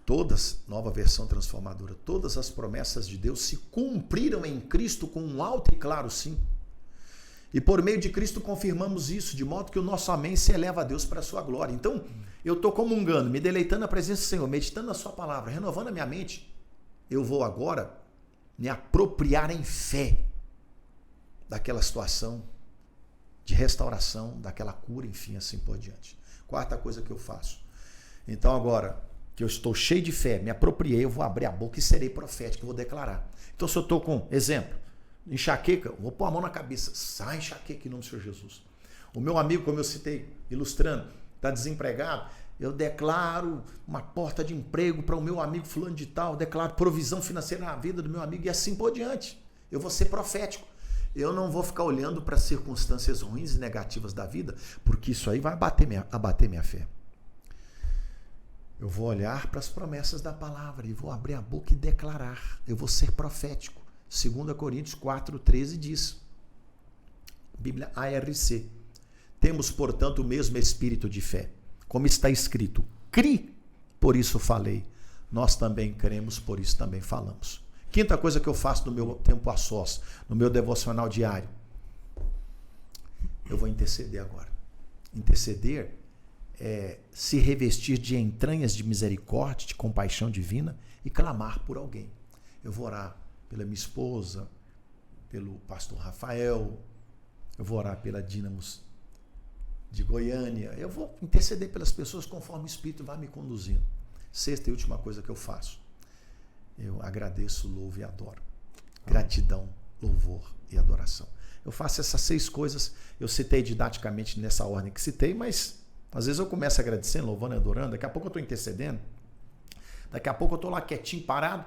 Todas, nova versão transformadora, todas as promessas de Deus se cumpriram em Cristo com um alto e claro sim. E por meio de Cristo confirmamos isso, de modo que o nosso amém se eleva a Deus para a sua glória. Então, eu estou comungando, me deleitando na presença do Senhor, meditando na sua palavra, renovando a minha mente. Eu vou agora me apropriar em fé daquela situação de restauração, daquela cura, enfim, assim por diante. Quarta coisa que eu faço. Então agora que eu estou cheio de fé, me apropriei, eu vou abrir a boca e serei profético, eu vou declarar. Então se eu estou com, exemplo, enxaqueca, eu vou pôr a mão na cabeça, sai enxaqueca em nome do Senhor Jesus. O meu amigo, como eu citei, ilustrando, está desempregado, eu declaro uma porta de emprego para o meu amigo fulano de tal, eu declaro provisão financeira na vida do meu amigo e assim por diante. Eu vou ser profético. Eu não vou ficar olhando para as circunstâncias ruins e negativas da vida, porque isso aí vai abater minha fé. Eu vou olhar para as promessas da palavra e vou abrir a boca e declarar. Eu vou ser profético. 2 Coríntios 4:13 diz, Bíblia ARC, temos, portanto, o mesmo espírito de fé. Como está escrito, cri, por isso falei. nós também cremos, por isso também falamos. Quinta coisa que eu faço no meu tempo a sós, no meu devocional diário. Eu vou interceder agora. Interceder é se revestir de entranhas de misericórdia, de compaixão divina e clamar por alguém. Eu vou orar pela minha esposa, pelo pastor Rafael, eu vou orar pela Dínamos de Goiânia, eu vou interceder pelas pessoas conforme o Espírito vai me conduzindo. Sexta e última coisa que eu faço, eu agradeço, louvo e adoro. Gratidão, louvor e adoração. Eu faço essas 6 coisas, eu citei didaticamente nessa ordem que citei, mas às vezes eu começo agradecendo, louvando e adorando, daqui a pouco eu estou intercedendo, daqui a pouco eu estou lá quietinho, parado,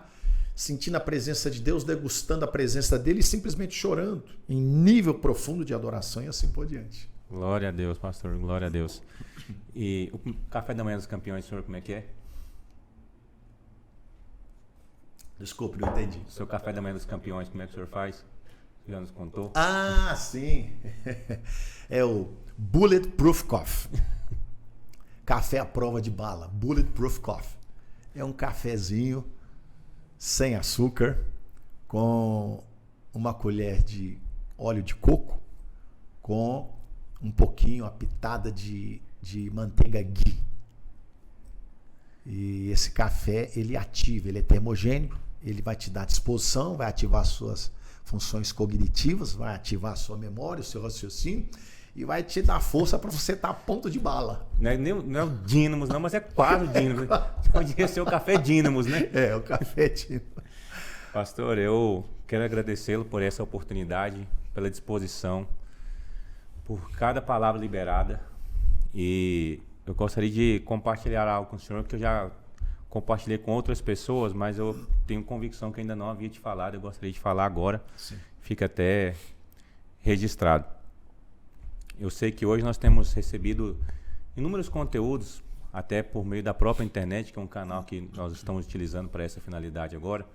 sentindo a presença de Deus, degustando a presença dele e simplesmente chorando em nível profundo de adoração e assim por diante. Glória a Deus, pastor, glória a Deus. E o café da manhã dos campeões, senhor, como é que é? Desculpe, não entendi. O seu café da manhã dos campeões, como é que o senhor faz? Já nos contou? Ah, sim. É o Bulletproof Coffee. Café à prova de bala. Bulletproof Coffee. É um cafezinho sem açúcar, com uma colher de óleo de coco, com um pouquinho, uma pitada de manteiga ghee. E esse café, ele ativa, ele é termogênico, ele vai te dar disposição, vai ativar as suas funções cognitivas, vai ativar a sua memória, o seu raciocínio e vai te dar força para você estar a ponto de bala. Não é o Dínamos, não, mas é quase o Dínamos. Podia ser o café Dínamos, né? É, o café Dínamos. Pastor, eu quero agradecê-lo por essa oportunidade, pela disposição, por cada palavra liberada. E eu gostaria de compartilhar algo com o senhor, que eu já compartilhei com outras pessoas, mas eu tenho convicção que ainda não havia te falado, eu gostaria de falar agora. Sim. Fica até registrado. Eu sei que hoje nós temos recebido inúmeros conteúdos, até por meio da própria internet, que é um canal que nós estamos utilizando para essa finalidade agora.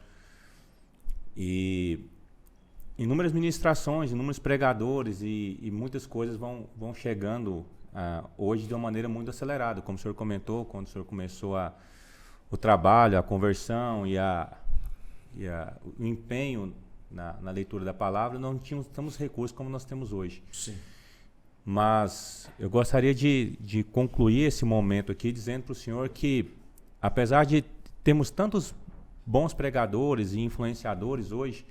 E inúmeras ministrações, inúmeros pregadores e muitas coisas vão chegando hoje de uma maneira muito acelerada. Como o senhor comentou, quando o senhor começou o trabalho, a conversão e o empenho na leitura da palavra, não tínhamos tantos recursos como nós temos hoje. Sim. Mas eu gostaria de concluir esse momento aqui dizendo para o senhor que, apesar de termos tantos bons pregadores e influenciadores hoje,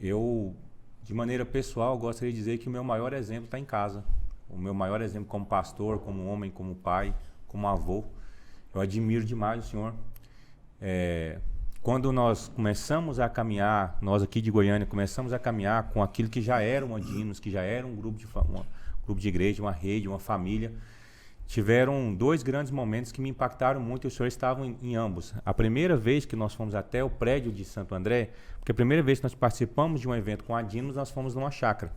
eu, de maneira pessoal, gostaria de dizer que o meu maior exemplo está em casa. O meu maior exemplo como pastor, como homem, como pai, como avô. Eu admiro demais o senhor. Quando nós começamos a caminhar, nós aqui de Goiânia, começamos a caminhar com aquilo que já era uma Dínamos, que já era um grupo de igreja, uma rede, uma família, tiveram 2 grandes momentos que me impactaram muito e o senhor estava em ambos. A primeira vez que nós fomos até o prédio de Santo André, porque a primeira vez que nós participamos de um evento com a Dínamos, nós fomos numa chácara.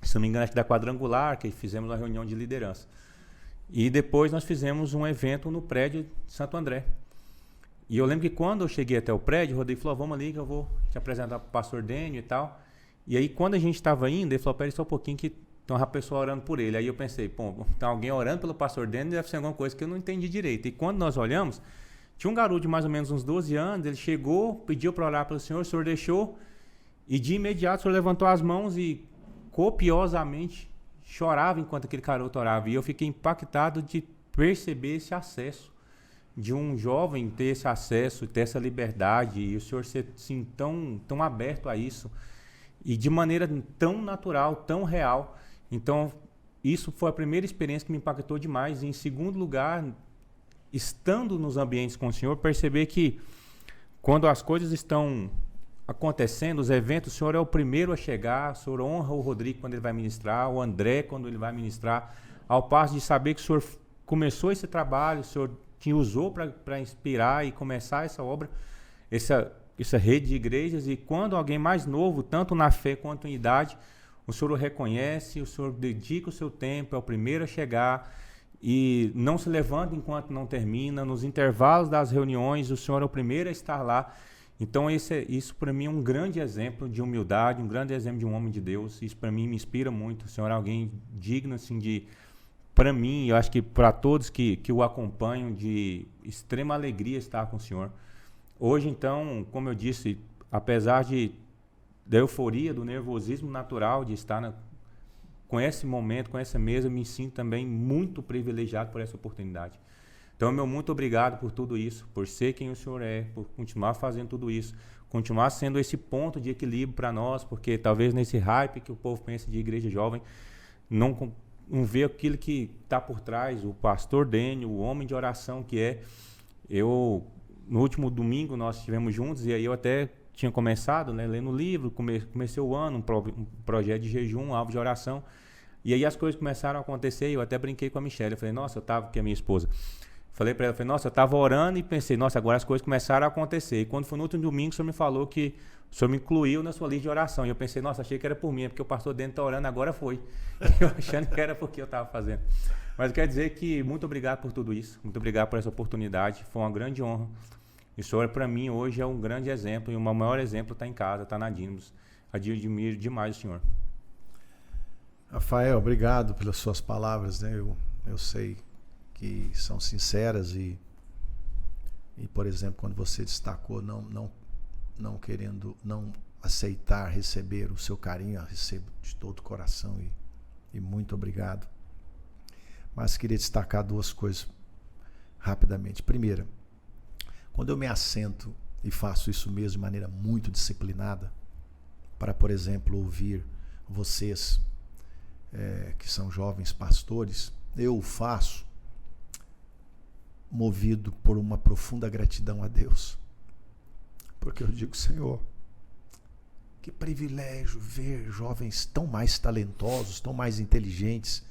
Se não me engano, acho que da Quadrangular, que fizemos uma reunião de liderança. E depois nós fizemos um evento no prédio de Santo André. E eu lembro que quando eu cheguei até o prédio, o Rodrigo falou, vamos ali que eu vou te apresentar para o pastor Dênio e tal. E aí quando a gente estava indo, ele falou, pera só um pouquinho que tem uma pessoa orando por ele. Aí eu pensei, pô, tem alguém orando pelo pastor Dênio, deve ser alguma coisa que eu não entendi direito. E quando nós olhamos, tinha um garoto de mais ou menos uns 12 anos, ele chegou, pediu para orar pelo senhor, o senhor deixou, e de imediato o senhor levantou as mãos e copiosamente chorava enquanto aquele garoto orava. E eu fiquei impactado de perceber esse acesso, de um jovem ter esse acesso, ter essa liberdade, e o senhor ser assim, tão aberto a isso, e de maneira tão natural, tão real. Então, isso foi a primeira experiência que me impactou demais. E, em segundo lugar, estando nos ambientes com o senhor, perceber que quando as coisas estão acontecendo, os eventos, o senhor é o primeiro a chegar, o senhor honra o Rodrigo quando ele vai ministrar, o André quando ele vai ministrar, ao passo de saber que o senhor começou esse trabalho, o senhor te usou para inspirar e começar essa obra, essa rede de igrejas, e quando alguém mais novo, tanto na fé quanto em idade, o senhor o reconhece, o senhor dedica o seu tempo, é o primeiro a chegar e não se levanta enquanto não termina, nos intervalos das reuniões, o senhor é o primeiro a estar lá. Então isso para mim é um grande exemplo de humildade, um grande exemplo de um homem de Deus. Isso para mim me inspira muito. O senhor é alguém digno assim, de para mim, eu acho que para todos que o acompanham, de extrema alegria estar com o senhor. Hoje, então, como eu disse, apesar da euforia, do nervosismo natural de estar com esse momento, com essa mesa, eu me sinto também muito privilegiado por essa oportunidade. Então, meu muito obrigado por tudo isso, por ser quem o senhor é, por continuar fazendo tudo isso, continuar sendo esse ponto de equilíbrio para nós, porque talvez nesse hype que o povo pensa de igreja jovem, não vê aquilo que está por trás, o pastor Dênio, o homem de oração que é. No último domingo nós estivemos juntos, e aí eu até tinha começado, né, lendo o livro, comecei o ano, um projeto de jejum, um alvo de oração, e aí as coisas começaram a acontecer, e eu até brinquei com a Michelle, eu falei, nossa, que é a minha esposa, falei para ela, nossa, eu estava orando e pensei, nossa, agora as coisas começaram a acontecer, e quando foi no último domingo, o senhor me falou que o senhor me incluiu na sua lista de oração, e eu pensei, nossa, achei que era por mim, porque o pastor dentro está orando, agora foi, eu achando que era porque eu estava fazendo. Mas quer dizer que muito obrigado por tudo isso, muito obrigado por essa oportunidade, foi uma grande honra. E o senhor, para mim, hoje é um grande exemplo, e o maior exemplo está em casa, está na Dínamos. Admiro demais o senhor. Rafael, obrigado pelas suas palavras, né? Eu sei que são sinceras e, por exemplo, quando você destacou não querendo, não aceitar receber o seu carinho, eu recebo de todo o coração e muito obrigado. Mas queria destacar duas coisas rapidamente. Primeira, quando eu me assento e faço isso mesmo de maneira muito disciplinada, para, por exemplo, ouvir vocês que são jovens pastores, eu o faço movido por uma profunda gratidão a Deus. Porque eu digo, Senhor, que privilégio ver jovens tão mais talentosos, tão mais inteligentes,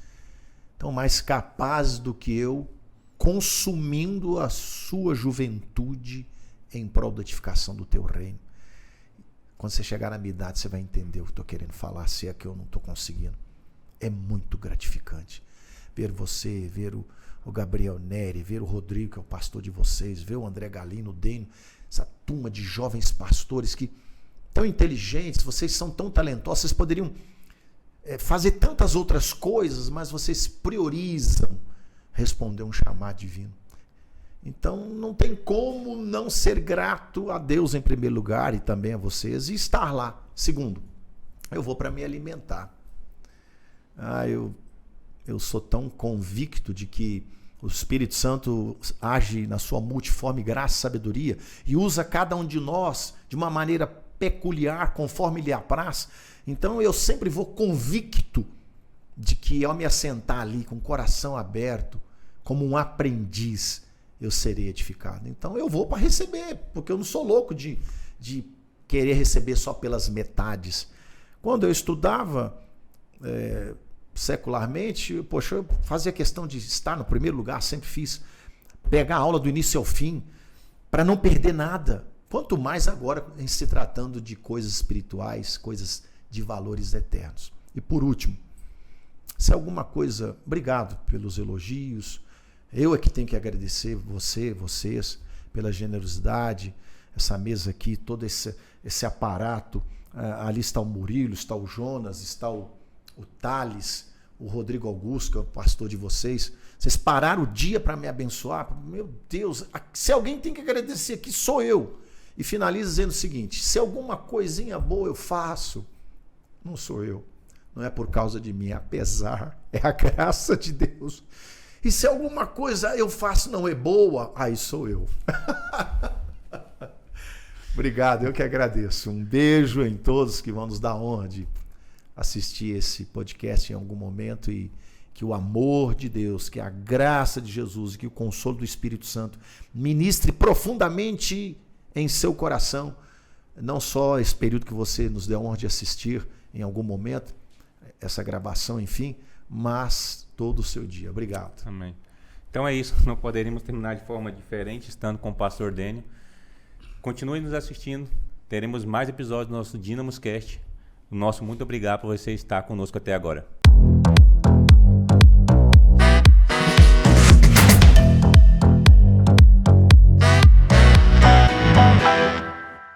tão mais capazes do que eu, consumindo a sua juventude em prol da edificação do teu reino. Quando você chegar na minha idade, você vai entender o que eu estou querendo falar, se é que eu não estou conseguindo. É muito gratificante ver você, ver o Gabriel Neri, ver o Rodrigo, que é o pastor de vocês, ver o André Galino, o Dênio, essa turma de jovens pastores que tão inteligentes, vocês são tão talentosos, vocês poderiam fazer tantas outras coisas, mas vocês priorizam responder um chamado divino. Então não tem como não ser grato a Deus em primeiro lugar e também a vocês e estar lá. Segundo, eu vou para me alimentar. Eu sou tão convicto de que o Espírito Santo age na sua multiforme graça e sabedoria e usa cada um de nós de uma maneira peculiar, conforme lhe apraz. Então eu sempre vou convicto de que ao me assentar ali com o coração aberto, como um aprendiz, eu serei edificado. Então eu vou para receber, porque eu não sou louco de querer receber só pelas metades. Quando eu estudava secularmente, poxa, eu fazia questão de estar no primeiro lugar, sempre fiz, pegar a aula do início ao fim, para não perder nada. Quanto mais agora em se tratando de coisas espirituais, coisas de valores eternos. E por último, se alguma coisa, obrigado pelos elogios, eu é que tenho que agradecer vocês, pela generosidade, essa mesa aqui, todo esse aparato, ali está o Murilo, está o Jonas, está o Thales, o Rodrigo Augusto, que é o pastor de vocês. Vocês pararam o dia para me abençoar. Meu Deus, se alguém tem que agradecer aqui, sou eu. E finaliza dizendo o seguinte: se alguma coisinha boa eu faço, não sou eu. Não é por causa de mim, apesar, é a graça de Deus. E se alguma coisa eu faço não é boa, aí sou eu. Obrigado, eu que agradeço. Um beijo em todos que vão nos dar honra de assistir esse podcast em algum momento e que o amor de Deus, que a graça de Jesus, que o consolo do Espírito Santo ministre profundamente em seu coração, não só esse período que você nos deu a honra de assistir em algum momento, essa gravação, enfim, mas todo o seu dia. Obrigado. Amém. Então é isso, não poderíamos terminar de forma diferente, estando com o pastor Dênio. Continue nos assistindo, teremos mais episódios do nosso Dynamos Cast. O nosso muito obrigado por você estar conosco até agora.